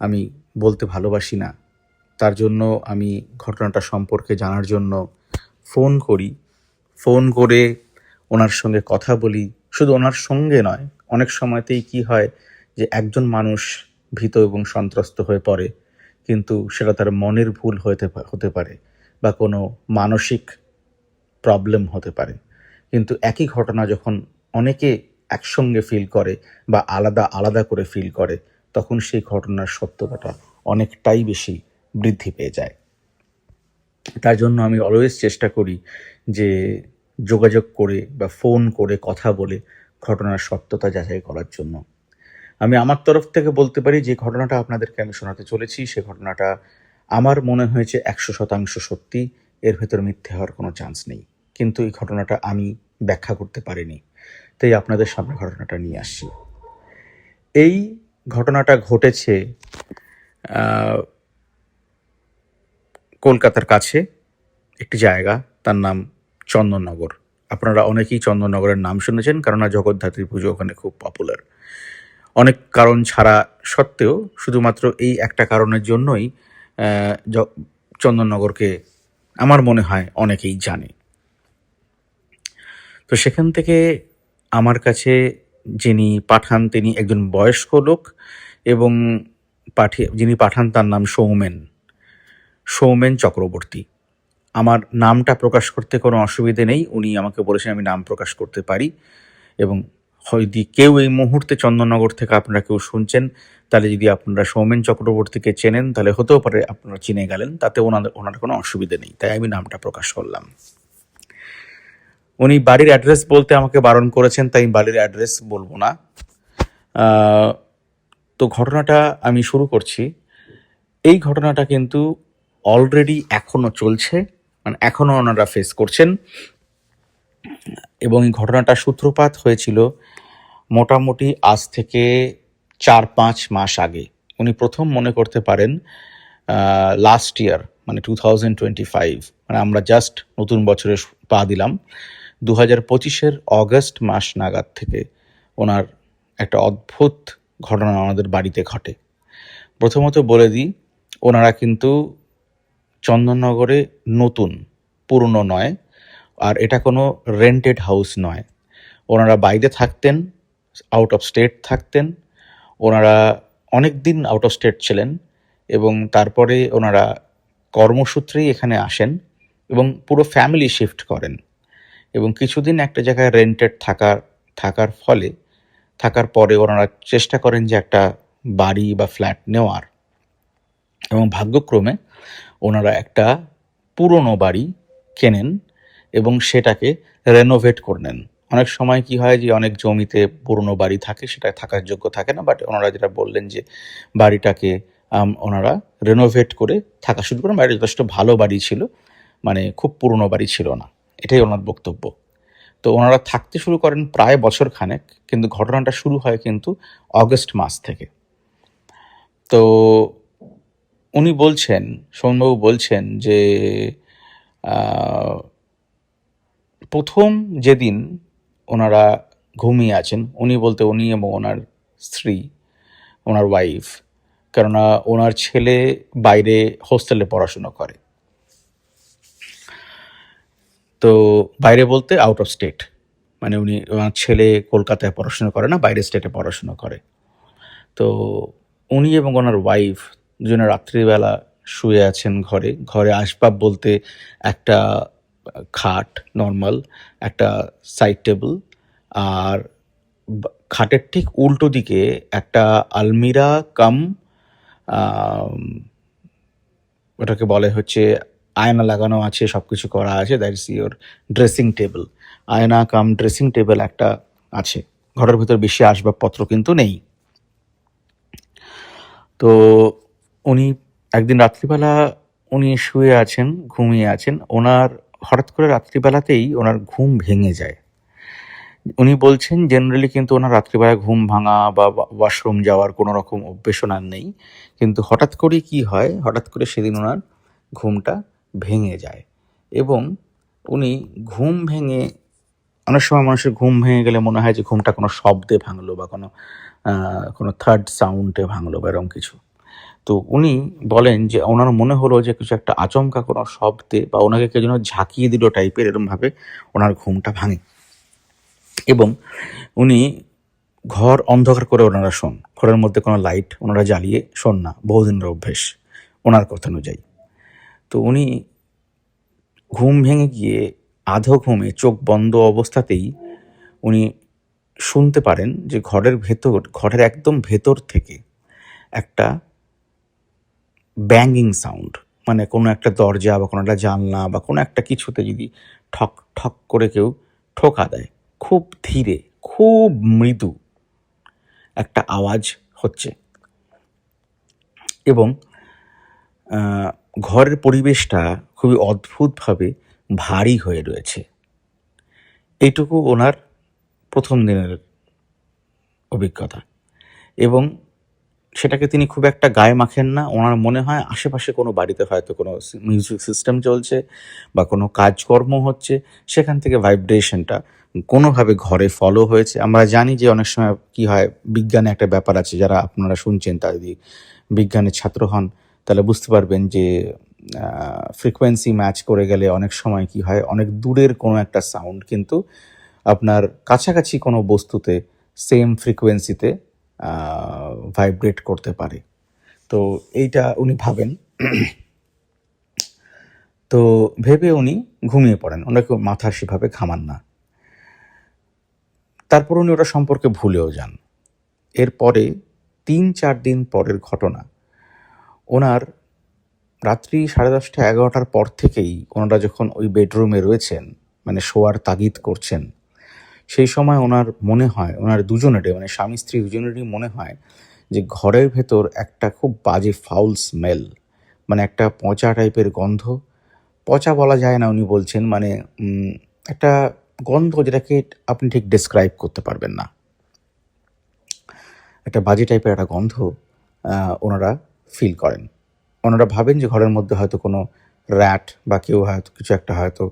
আমি বলতে ভালোবাসি না, তার জন্য আমি ঘটনাটা সম্পর্কে জানার জন্য ফোন করি। ফোন করে ওনার সঙ্গে কথা বলি। শুধু ওনার সঙ্গে নয়, অনেক সময়তেই কি হয় যে একজন মানুষ ভীত এবং সন্ত্রস্ত হয়ে পড়ে, কিন্তু সেটা তার মনের ভুল হতে পারে বা কোনো মানসিক প্রবলেম হতে পারে। কিন্তু একই ঘটনা যখন অনেকে একসঙ্গে ফিল করে বা আলাদা আলাদা করে ফিল করে, তখন সেই ঘটনার সত্যতাটা অনেকটাই বেশি বৃদ্ধি পেয়ে যায়। তার জন্য আমি অলওয়েজ চেষ্টা করি যে যোগাযোগ করে বা ফোন করে কথা বলে ঘটনার সত্যতা যাচাই করার জন্য। আমি আমার তরফ থেকে বলতে পারি যে ঘটনাটা আপনাদেরকে আমি শোনাতে চলেছি, সে ঘটনাটা আমার মনে হয়েছে 100% সত্যি, এর ভেতর মিথ্যে হওয়ার কোনো চান্স নেই। কিন্তু এই ঘটনাটা আমি ব্যাখ্যা করতে পারিনি, তাই আপনাদের সামনে ঘটনাটা নিয়ে আসছি। এই ঘটনাটা ঘটেছে কলকাতার কাছে একটি জায়গা, তার নাম চন্দননগর। আপনারা অনেকেই চন্দননগরের নাম শুনেছেন, কেননা জগদ্ধাত্রী পুজো ওখানে খুব পপুলার। অনেক কারণ ছাড়া সত্ত্বেও শুধুমাত্র এই একটা কারণের জন্যই চন্দননগরকে আমার মনে হয় অনেকেই জানে। তো সেখান থেকে আমার কাছে যিনি পাঠান তিনি একজন বয়স্ক লোক, এবং যিনি পাঠান তার নাম সৌমেন চক্রবর্তী। আমার নামটা প্রকাশ করতে কোনো অসুবিধে নেই, উনি আমাকে বলেছেন আমি নাম প্রকাশ করতে পারি। এবং যদি কেউ এই মুহূর্তে চন্দননগর থেকে আপনারা কেউ শুনছেন, তাহলে যদি আপনারা সৌমেন চক্রবর্তীকে চেনেন তাহলে হতেও পারে আপনারা চিনে গেলেন, তাতে ওনার কোনো অসুবিধে নেই, তাই আমি নামটা প্রকাশ করলাম। উনি বাড়ির অ্যাড্রেস বলতে আমাকে বারণ করেছেন, তাই বাড়ির অ্যাড্রেস বলবো না। তো ঘটনাটা আমি শুরু করছি। এই ঘটনাটা কিন্তু অলরেডি এখনো চলছে, মানে এখনো ওনারা ফেস করছেন। এবং এই ঘটনাটা সূত্রপাত হয়েছিল মোটামুটি আজ থেকে 4-5 মাস আগে। উনি প্রথম মনে করতে পারেন লাস্ট ইয়ার, মানে 2025, মানে আমরা জাস্ট নতুন বছরে পা দিলাম, 2025-এর অগস্ট মাস নাগাদ থেকে ওনার একটা অদ্ভুত ঘটনা আমাদের বাড়িতে ঘটে। প্রথমত বলে দিই, ওনারা কিন্তু চন্দননগরে নতুন, পুরনো নয়, আর এটা কোনো রেন্টেড হাউস নয়। ওনারা বাইরে থাকতেন, আউট অফ স্টেট থাকতেন। ওনারা অনেক দিন আউট অফ স্টেট ছিলেন, এবং তারপরে ওনারা কর্মসূত্রেই এখানে আসেন এবং পুরো ফ্যামিলি শিফট করেন। এবং কিছুদিন একটা জায়গায় রেন্টেড থাকার পরে ওনারা চেষ্টা করেন যে একটা বাড়ি বা ফ্ল্যাট নেওয়ার, এবং ভাগ্যক্রমে ওনারা একটা পুরনো বাড়ি কেনেন এবং সেটাকে রেনোভেট করে নেন। অনেক সময় কি হয় যে অনেক জমিতে পুরনো বাড়ি থাকে, সেটা থাকার যোগ্য থাকে না, বাট ওনারা যেটা বললেন যে বাড়িটাকে ওনারা রেনোভেট করে থাকা শুরু করেন। বাড়িটা যথেষ্ট ভালো বাড়ি ছিল, মানে খুব পুরনো বাড়ি ছিল না, এটাই ওনার বক্তব্য। তো ওনারা থাকতে শুরু করেন প্রায় বছর খানেক, কিন্তু ঘটনাটা শুরু হয় কিন্তু অগস্ট মাস থেকে। তো উনি বলছেন, সোমবাবু বলছেন যে প্রথম যেদিন ওনারা ঘুমিয়ে আছেন, উনি বলতে উনি এবং ওনার স্ত্রী, ওনার ওয়াইফ, কেননা ওনার ছেলে বাইরে হোস্টেলে পড়াশুনো করে। তো বাইরে বলতে আউট অফ স্টেট, মানে ওনার ছেলে কলকাতায় পড়াশুনো করে না, বাইরে স্টেটে পড়াশুনো করে। তো উনি এবং ওনার ওয়াইফ দুজনে রাত্রিবেলা শুয়ে আছেন ঘরে। ঘরে আসবাব বলতে একটা খাট নর্মাল, একটা সাইড টেবিল, আর খাটের ঠিক উল্টো দিকে একটা আলমিরা কাম, ওটাকে বলে হচ্ছে আয়না লাগানো আছে, সব কিছু করা আছে, that is your dressing table. আয়না কাম ড্রেসিং টেবিল একটা আছে। ঘরের ভিতর বেশি আসবাবপত্র কিন্তু নেই। তো উনি একদিন রাত্রিবেলা উনি শুয়ে আছেন, ঘুমিয়ে আছেন, ওনার হঠাৎ করে রাত্রিবেলাতেই ওনার ঘুম ভেঙে যায়। উনি বলছেন জেনারেলি কিন্তু ওনার রাত্রিবেলা ঘুম ভাঙা বা ওয়াশরুম যাওয়ার কোনো রকম অভ্যেস ওনার নেই, কিন্তু হঠাৎ করে কি হয়, হঠাৎ করে সেদিন ওনার ঘুমটা ভেঙে যায়। এবং উনি ঘুম ভেঙে, অনেক সময় মানুষের ঘুম ভেঙে গেলে মনে হয় যে ঘুমটা কোনো শব্দে ভাঙলো বা কোনো থার্ড সাউন্ডে ভাঙলো বা এরকম কিছু। তো উনি বলেন যে ওনার মনে হলো যে কিছু একটা আচমকা কোনো শব্দে বা ওনাকে কেউ যেন ঝাঁকিয়ে দিল টাইপের, এরকমভাবে ওনার ঘুমটা ভাঙে। এবং উনি ঘর অন্ধকার করে ওনারা শোন, ঘরের মধ্যে কোনো লাইট ওনারা জ্বালিয়ে শোন না, বহুদিনের অভ্যেস ওনার কথা অনুযায়ী। তো উনি ঘুম ভেঙে গিয়ে আধো ঘুমে চোখ বন্ধ অবস্থাতেই উনি শুনতে পারেন যে ঘরের একদম ভেতর থেকে একটা ব্যাঙ্গিং সাউন্ড, মানে কোনো একটা দরজা বা কোনো একটা জানলা বা কোনো একটা কিছুতে যদি ঠক ঠক করে কেউ ঠোকা দেয়, খুব ধীরে, খুব মৃদু একটা আওয়াজ হচ্ছে। এবং ঘরের পরিবেশটা খুবই অদ্ভুতভাবে ভারী হয়ে রয়েছে। এইটুকু ওনার প্রথম দিনের অভিজ্ঞতা। এবং সেটাকে তিনি খুব একটা গায়ে মাখেন না। ওনার মনে হয় আশেপাশে কোনো বাড়িতে হয়তো কোনো মিউজিক সিস্টেম চলছে বা কোনো কাজকর্ম হচ্ছে, সেখান থেকে ভাইব্রেশনটা কোনোভাবে ঘরে ফলো হয়েছে। আমরা জানি যে অনেক সময় কি হয়, বিজ্ঞানে একটা ব্যাপার আছে, যারা আপনারা শুনছেন তারা যদি বিজ্ঞানের ছাত্র হন তাহলে বুঝতে পারবেন যে ফ্রিকোয়েন্সি ম্যাচ করে গেলে অনেক সময় কি হয়, অনেক দূরের কোনো একটা সাউন্ড কিন্তু আপনার কাছাকাছি কোনো বস্তুতে সেম ফ্রিকোয়েন্সিতে ভাইব্রেট করতে পারে। তো এইটা উনি ভাবেন। তো ভেবে উনি ঘুমিয়ে পড়েন, ওনাকে মাথা সেভাবে ঘামান না। তারপর উনি ওটা সম্পর্কে ভুলেও যান। এরপরে 3-4 দিন পরের ঘটনা, ওনার রাত্রি 10:30 11টার পর থেকেই ওনারা যখন ওই বেডরুমে রয়েছেন, মানে শোয়ার তাগিদ করছেন, সেই সময় ওনার মনে হয়, ওনার দুজনেরই, মানে স্বামী স্ত্রী দুজনেরই মনে হয় যে ঘরের ভেতর একটা খুব বাজে ফাউল স্মেল, মানে একটা পচা টাইপের গন্ধ। পচা বলা যায় না, উনি বলছেন, মানে একটা গন্ধ যেটাকে আপনি ঠিক ডেসক্রাইব করতে পারবেন না, একটা বাজে টাইপের একটা গন্ধ ওনারা ফিল করেন। ওনারা ভাবেন যে ঘরের মধ্যে হয়তো কোনো র্যাট বা কেউ হয়তো কিছু একটা হয়তো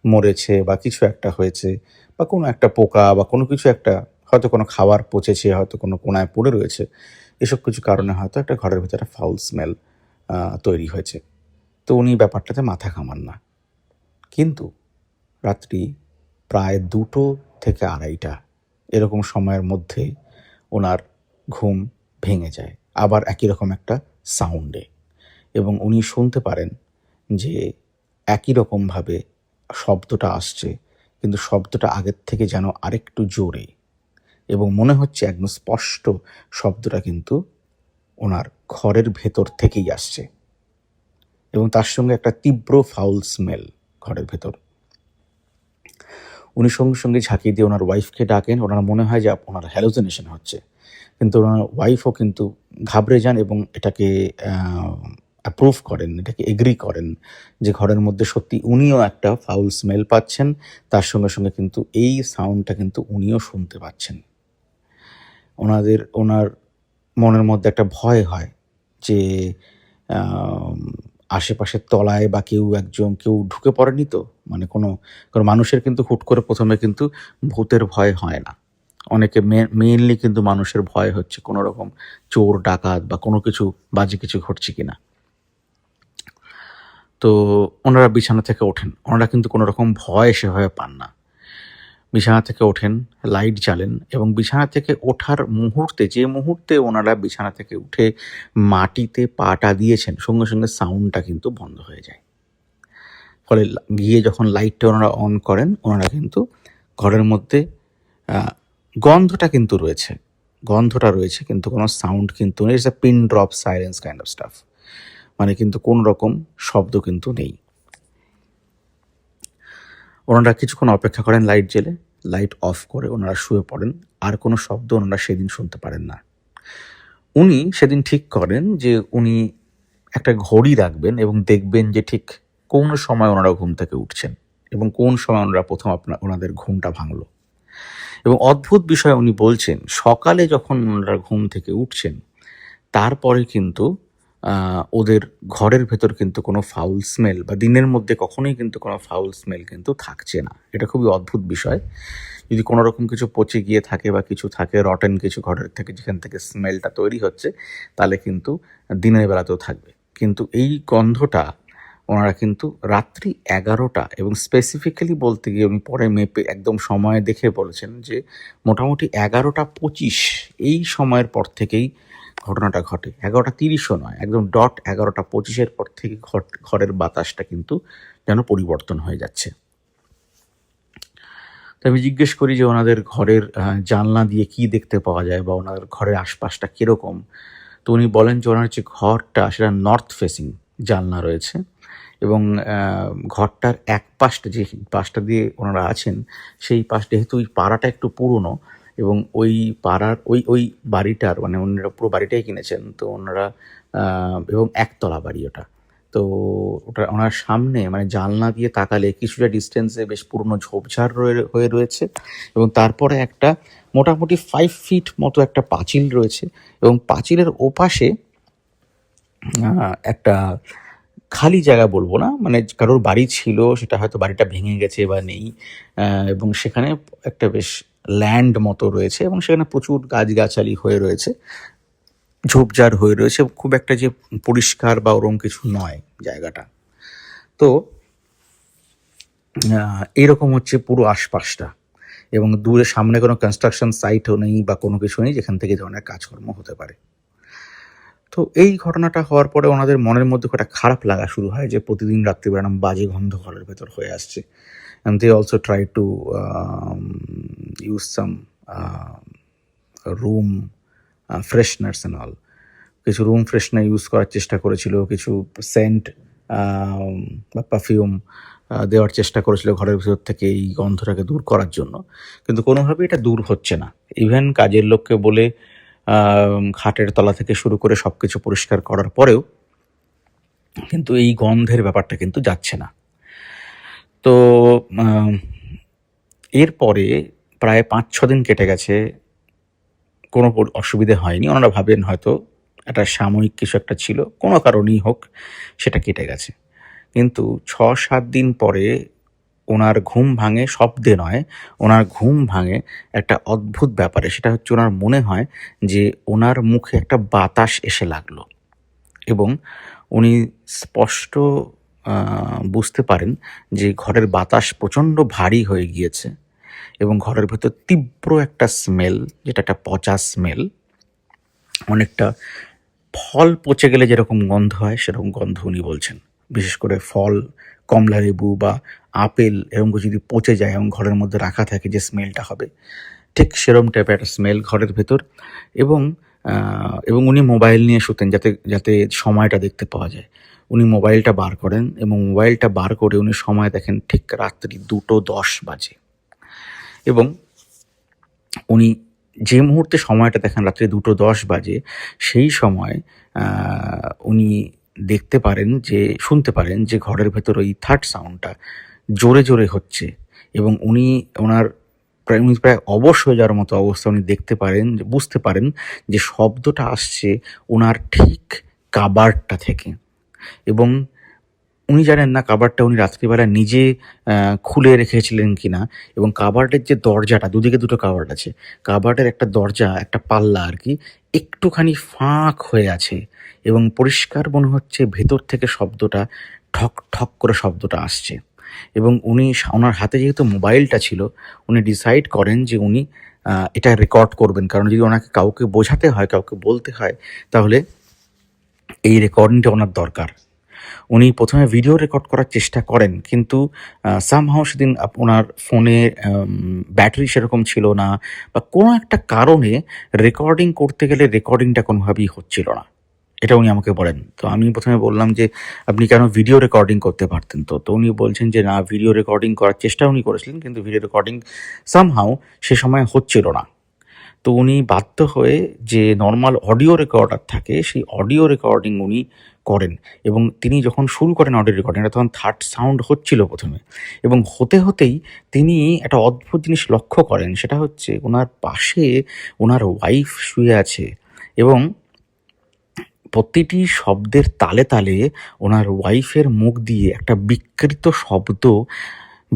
মরেছে বা কিছু একটা হয়েছে, বা কোনো একটা পোকা বা কোনো কিছু একটা হয়তো কোনো খাবার পচেছে, হয়তো কোনো কোনায় পড়ে রয়েছে, এসব কিছু কারণে হয়তো একটা ঘরের ভিতরে ফাউল স্মেল তৈরি হয়েছে। তো উনি ব্যাপারটাতে মাথা ঘামান না। কিন্তু রাত্রি প্রায় 2টো থেকে 2:30 এরকম সময়ের মধ্যে ওনার ঘুম ভেঙে যায়, আবার একই রকম একটা সাউন্ডে। এবং উনি শুনতে পারেন যে একই রকমভাবে শব্দটা আসছে, কিন্তু শব্দটা আগের থেকে যেন আরেকটু জোরে, এবং মনে হচ্ছে একদম স্পষ্ট শব্দটা কিন্তু ওনার ঘরের ভেতর থেকেই আসছে। এবং তার সঙ্গে একটা তীব্র ফাউল স্মেল ঘরের ভেতর। উনি সঙ্গে সঙ্গে ঝাঁকিয়ে দিয়ে ওনার ওয়াইফকে ডাকেন। ওনার মনে হয় যে ওনার হ্যালুসিনেশন হচ্ছে, কিন্তু ওনার ওয়াইফও কিন্তু ঘাবড়ে যান এবং এটাকে অ্যাপ্রুভ করেন, এটাকে এগ্রি করেন যে ঘরের মধ্যে সত্যি উনিও একটা ফাউল স্মেল পাচ্ছেন, তার সঙ্গে সঙ্গে কিন্তু এই সাউন্ডটা কিন্তু উনিও শুনতে পাচ্ছেন। ওনার মনের মধ্যে একটা ভয় হয় যে আশেপাশের তলায় বা কেউ ঢুকে পড়েনি তো, মানে কোনো মানুষের কিন্তু হুট করে প্রথমে কিন্তু ভূতের ভয় হয় না। অনেকে মেইনলি কিন্তু মানুষের ভয় হচ্ছে কোনো রকম চোর ডাকাত বা কোনো কিছু বাজে কিছু ঘটছে কিনা। তো ওনারা বিছানা থেকে ওঠেন, ওনারা কিন্তু কোনো রকম ভয় সেভাবে পান না। বিছানা থেকে ওঠেন, লাইট জ্বালেন এবং বিছানা থেকে ওঠার মুহূর্তে, যে মুহূর্তে ওনারা বিছানা থেকে উঠে মাটিতে পাটা দিয়েছেন, সঙ্গে সঙ্গে সাউন্ডটা কিন্তু বন্ধ হয়ে যায়। ফলে গিয়ে যখন লাইটটা ওনারা অন করেন, ওনারা কিন্তু ঘরের মধ্যে গন্ধটা রয়েছে কিন্তু কোনো সাউন্ড কিন্তু নেই। It's a pin drop silence kind of staff, মানে কিন্তু কোনো রকম শব্দ কিন্তু নেই। ওনারা কিছুক্ষণ অপেক্ষা করেন লাইট জেলে, লাইট অফ করে ওনারা শুয়ে পড়েন। আর কোনো শব্দ ওনারা সেদিন শুনতে পারেন না। উনি সেদিন ঠিক করেন যে উনি একটা ঘড়ি রাখবেন এবং দেখবেন যে ঠিক কোন সময় ওনারা ঘুম থেকে উঠছেন এবং কোন সময় ওনারা প্রথম ওনাদের ঘুমটা ভাঙলো। এবং অদ্ভুত বিষয় উনি বলছেন, সকালে যখন ওনারা ঘুম থেকে উঠছেন তারপরে কিন্তু ওদের ঘরের ভেতর কিন্তু কোনো ফাউল স্মেল বা দিনের মধ্যে কখনোই কিন্তু কোনো ফাউল স্মেল কিন্তু থাকছে না। এটা খুবই অদ্ভুত বিষয়। যদি কোনো রকম কিছু পচে গিয়ে থাকে বা কিছু থাকে, রটেন কিছু ঘরের থেকে যেখান থেকে স্মেলটা তৈরি হচ্ছে, তাহলে কিন্তু দিনের বেলাতেও থাকবে। কিন্তু এই গন্ধটা ওনারা কিন্তু রাত্রি 11টা এবং স্পেসিফিক্যালি বলতে গিয়ে উনি পরে মেপে একদম সময় দেখে বলেছেন যে মোটামুটি 11টা 25 এই সময়ের পর থেকেই ঘটনাটা ঘটে। 11টা 30ও নয়, একদম 11টা 25 পর থেকে ঘরের বাতাসটা কিন্তু যেন পরিবর্তন হয়ে যাচ্ছে। তো আমি জিজ্ঞেস করি যে ওনাদের ঘরের জানলা দিয়ে কি দেখতে পাওয়া যায় বা ওনাদের ঘরের আশপাশটা কীরকম। তো উনি বলেন যে ওনার যে ঘরটা সেটা নর্থ ফেসিং জানলা রয়েছে এবং ঘরটার এক পাশটা, যে পাশটা দিয়ে ওনারা আছেন, সেই পাশটা, যেহেতু ওই পাড়াটা একটু পুরনো এবং ওই পাড়ার ওই বাড়িটার, মানে ওনারা পুরো বাড়িটাই কিনেছেন তো ওনারা, এবং একতলা বাড়ি ওটা। তো ওনার সামনে মানে জানলা দিয়ে তাকালে কিছুটা ডিস্টেন্সে বেশ পুরনো ঝোপঝাড় হয়ে রয়েছে এবং তারপরে একটা মোটামুটি 5 ফিট মতো একটা পাঁচিল রয়েছে এবং পাঁচিলের ওপাশে একটা খালি জায়গা বলবো না, মানে কারোর বাড়ি ছিল, সেটা হয়তো বাড়িটা ভেঙে গেছে বা নেই, এবং সেখানে একটা বেশ ল্যান্ড মতো রয়েছে এবং সেখানে প্রচুর গাছগাছালি হয়ে রয়েছে, ঝোপঝাড় হয়ে রয়েছে, খুব একটা যে পরিষ্কার বা ওরম কিছু নয় জায়গাটা। তো এইরকম হচ্ছে পুরো আশপাশটা এবং দূরে সামনে কোনো কনস্ট্রাকশন সাইটও নেই বা কোনো কিছু নেই যেখান থেকে ধরনের কাজকর্ম হতে পারে। তো এই ঘটনাটা হওয়ার পরে ওনাদের মনের মধ্যে একটা খারাপ লাগা শুরু হয় যে প্রতিদিন রাত্রিবেলা এরকম বাজে গন্ধ ঘরের ভেতর হয়ে আসছে। and they also try to use some room fresheners and all. কিছু রুম ফ্রেশনার ইউজ করার চেষ্টা করেছিল, কিছু সেন্ট বা পারফিউম দেওয়ার চেষ্টা করেছিল ঘরের ভিতর থেকে এই গন্ধটাকে দূর করার জন্য, কিন্তু কোনোভাবেই এটা দূর হচ্ছে না। ইভেন কাজের লোককে বলে খাটের তলা থেকে শুরু করে সব কিছু পরিষ্কার করার পরেও কিন্তু এই গন্ধের ব্যাপারটা কিন্তু যাচ্ছে না। তো এরপরে প্রায় 5-6 দিন কেটে গেছে, কোনো অসুবিধে হয়নি। ওনারা ভাবেন হয়তো একটা সাময়িক কিছু একটা ছিল, কোনো কারণেই হোক সেটা কেটে গেছে। কিন্তু 6-7 দিন পরে ওনার ঘুম ভাঙে, শব্দে নয়, ওনার ঘুম ভাঙে একটা অদ্ভুত ব্যাপারে। সেটা হচ্ছে ওনার মনে হয় যে ওনার মুখে একটা বাতাস এসে লাগলো এবং উনি স্পষ্ট বুঝতে পারেন যে ঘরের বাতাস প্রচণ্ড ভারী হয়ে গিয়েছে এবং ঘরের ভেতর তীব্র একটা স্মেল, যেটা একটা পচা স্মেল, অনেকটা ফল পচে গেলে যেরকম গন্ধ হয় সেরকম গন্ধ উনি বলছেন। বিশেষ করে ফল, কমলা লেবু বা আপেল এরকম যদি পচে যায় এবং ঘরের মধ্যে রাখা থাকে যে স্মেলটা হবে, ঠিক সেরকম টাইপের একটা স্মেল ঘরের ভেতর। এবং এবং উনি মোবাইল নিয়ে শুতেন যাতে যাতে সময়টা দেখতে পাওয়া যায়। উনি মোবাইলটা বার করেন এবং মোবাইলটা বার করে উনি সময় দেখেন ঠিক রাত্রি 2:10 বাজে। এবং উনি যে মুহূর্তে সময়টা দেখেন রাত্রি 2:10 বাজে, সেই সময় উনি দেখতে পারেন যে শুনতে পারেন যে ঘরের ভেতর ওই থার্ড সাউন্ডটা জোরে জোরে হচ্ছে। এবং উনি প্রায় অবশ হয়ে যাওয়ার মতো অবস্থা। উনি দেখতে পারেন, বুঝতে পারেন যে শব্দটা আসছে ওনার ঠিক কাবার্ডটা থেকে। এবং উনি জানেন না কাবার্ডটা উনি রাত্রিবেলা নিজে খুলে রেখেছিলেন কিনা। এবং কাবার্ডের যে দরজাটা, দুদিকে দুটো কাবার্ড আছে, কাবার্ডের একটা দরজা, একটা পাল্লা আর কি, একটুখানি ফাঁক হয়ে আছে এবং পরিষ্কার মনে হচ্ছে ভেতর থেকে শব্দটা ঠক ঠক করে শব্দটা আসছে। এবং ওনার হাতে যেহেতু মোবাইলটা ছিল, উনি ডিসাইড করেন যে উনি এটা রেকর্ড করবেন, কারণ যদি ওনাকে কাউকে বোঝাতে হয়, কাউকে বলতে হয়, তাহলে এই রেকর্ডিংটা ওনার দরকার। উনি প্রথমে ভিডিও রেকর্ড করার চেষ্টা করেন, কিন্তু সামহাও সেদিন ওনার ফোনে ব্যাটারি সেরকম ছিল না, বা কোনো একটা কারণে রেকর্ডিং করতে গেলে রেকর্ডিংটা কোনোভাবেই হচ্ছিল না। এটা উনি আমাকে বলেন। তো আমি প্রথমে বললাম যে আপনি কেন ভিডিও রেকর্ডিং করতে পারতেন। তো তো উনি বলছেন যে না, ভিডিও রেকর্ডিং করার চেষ্টা উনি করেছিলেন, কিন্তু ভিডিও রেকর্ডিং সামহাও সে সময় হচ্ছিল না। তো উনি বাধ্য হয়ে যে নর্মাল অডিও রেকর্ডার থাকে, সেই অডিও রেকর্ডিং উনি করেন। এবং তিনি যখন শুরু করেন অডিও রেকর্ডিংটা, তখন থার্ড সাউন্ড হচ্ছিল প্রথমে, এবং হতে হতেই তিনি একটা অদ্ভুত জিনিস লক্ষ্য করেন। সেটা হচ্ছে ওনার পাশে ওনার ওয়াইফ শুয়ে আছে, এবং প্রতিটি শব্দের তালে তালে ওনার ওয়াইফের মুখ দিয়ে একটা বিকৃত শব্দ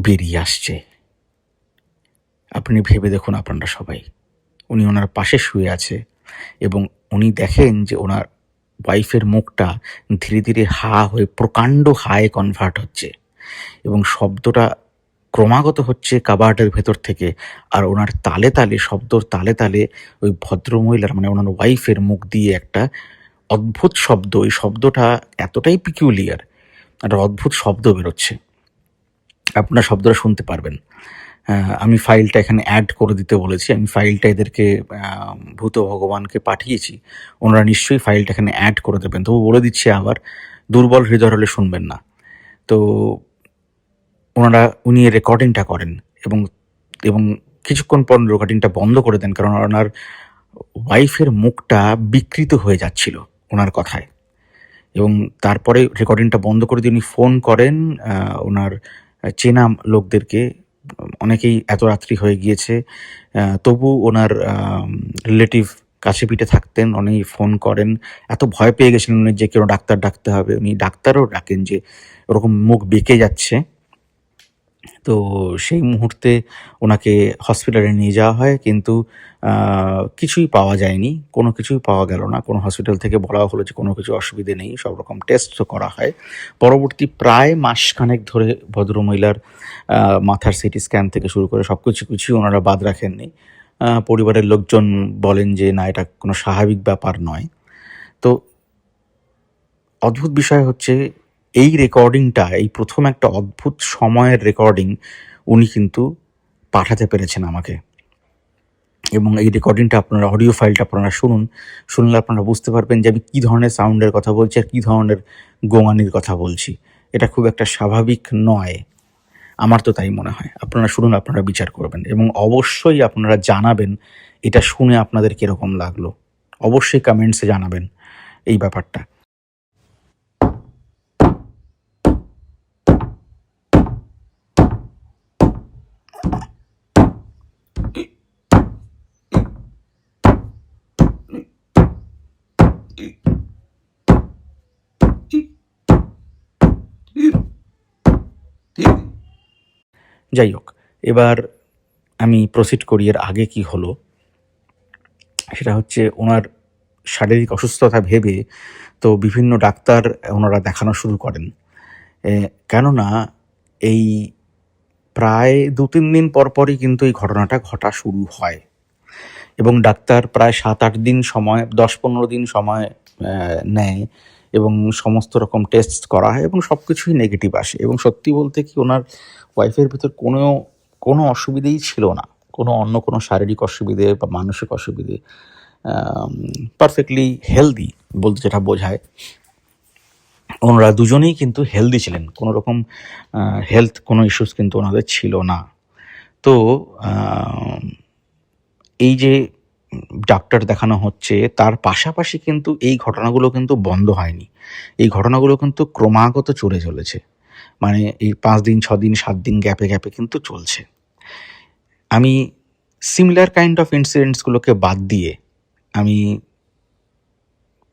বেরিয়ে আসছে। আপনি ভেবে দেখুন আপনারা সবাই, উনি ওনার পাশে শুয়ে আছে এবং উনি দেখেন যে ওনার ওয়াইফের মুখটা ধীরে ধীরে হা হয়ে প্রকাণ্ড হায় কনভার্ট হচ্ছে, এবং শব্দটা ক্রমাগত হচ্ছে কাবার্ডের ভেতর থেকে। আর ওনার তালে তালে, শব্দর তালে তালে ওই ভদ্রমহিলার, মানে ওনার ওয়াইফের মুখ দিয়ে একটা অদ্ভুত শব্দ, ওই শব্দটা এতটাই পিকিউলিয়ার, একটা অদ্ভুত শব্দ বেরোচ্ছে। আপনারা শব্দটা শুনতে পারবেন। আমি ফাইলটা এখানে অ্যাড করে দিতে বলেছি। আমি ফাইলটা এদেরকে ভূত ভগবানকে পাঠিয়েছি, ওনারা নিশ্চয়ই ফাইলটা এখানে অ্যাড করে দেবেন। তবু বলে দিচ্ছি আবার, দুর্বল হৃদয় হলে শুনবেন না। তো উনি রেকর্ডিংটা করেন, এবং এবং কিছুক্ষণ পর রেকর্ডিংটা বন্ধ করে দেন, কারণ ওনার ওয়াইফের মুখটা বিকৃত হয়ে যাচ্ছিল ওনার কথায়। এবং তারপরে রেকর্ডিংটা বন্ধ করে দিয়ে উনি ফোন করেন ওনার চেনা লোকদেরকে। অনেকেই এত রাত্রি হয়ে গিয়েছে, তবু ওনার রিলেটিভ কাছে পিঠে থাকতেন, উনি ফোন করেন। এত ভয় পেয়ে গেছিলেন উনি যে কেউ ডাক্তার ডাকতে হবে। উনি ডাক্তারও ডাকেন যে ওরকম মুখ বেঁকে যাচ্ছে। তো সেই মুহূর্তে ওনাকে হসপিটালে নিয়ে যাওয়া হয়, কিন্তু কিছুই পাওয়া যায়নি, কোনো কিছুই পাওয়া গেল না। কোনো হসপিটাল থেকে বলা হলো যে কোনো কিছু অসুবিধে নেই, সব রকম টেস্টও করা হয়। পরবর্তী প্রায় মাসখানেক ধরে ভদ্রমহিলার মাথার সিটি স্ক্যান থেকে শুরু করে সব কিছুই ওনারা বাদ রাখেননি। পরিবারের লোকজন বলেন যে না, এটা কোনো স্বাভাবিক ব্যাপার নয়। তো অদ্ভুত বিষয় হচ্ছে, এই রেকর্ডিংটা, এই প্রথম একটা অদ্ভুত সময়ের রেকর্ডিং উনি কিন্তু পাঠাতে পেরেছেন আমাকে। এবং এই রেকর্ডিংটা আপনারা, অডিও ফাইলটা আপনারা শুনলে আপনারা বুঝতে পারবেন যে আমি কী ধরনের সাউন্ডের কথা বলছি আর কী ধরনের গোঙানির কথা বলছি। এটা খুব একটা স্বাভাবিক নয়, আমার তো তাই মনে হয়। আপনারা শুনুন, আপনারা বিচার করবেন, এবং অবশ্যই আপনারা জানাবেন এটা শুনে আপনাদের কীরকম লাগলো। অবশ্যই কমেন্টসে জানাবেন এই ব্যাপারটা। যাই হোক, এবার আমি প্রসিড করি এর আগে কি হলো। সেটা হচ্ছে, ওনার শারীরিক অসুস্থতা ভেবে তো বিভিন্ন ডাক্তার ওনারা দেখানো শুরু করেন। কেননা এই প্রায় 2-3 দিন পরপরই কিন্তু এই ঘটনাটা ঘটা শুরু হয়, এবং ডাক্তার প্রায় 7-8 দিন সময়, 10-15 দিন সময় নেয়, এবং সমস্ত রকম টেস্ট করা হয়, এবং সব কিছুই নেগেটিভ আসে। এবং সত্যি বলতে কি, ওনার ওয়াইফের ভিতর কোনো অসুবিধেই ছিল না, কোনো শারীরিক অসুবিধে বা মানসিক অসুবিধে পারফেক্টলি হেলদি বলতে যেটা বোঝায়, ওনারা দুজনেই কিন্তু হেলদি ছিলেন, কোনো রকম হেলথ কোনো ইস্যুস কিন্তু ওনাদের ছিল না। তো এই যে ডাক্তার দেখানো হচ্ছে, তার পাশাপাশি কিন্তু এই ঘটনাগুলো কিন্তু বন্ধ হয়নি। এই ঘটনাগুলো কিন্তু ক্রমাগত চলে চলেছে, মানে এই 5 দিন 6 দিন 7 দিন গ্যাপে গ্যাপে কিন্তু চলছে। আমি সিমিলার কাইন্ড অফ ইনসিডেন্টসগুলোকে বাদ দিয়ে আমি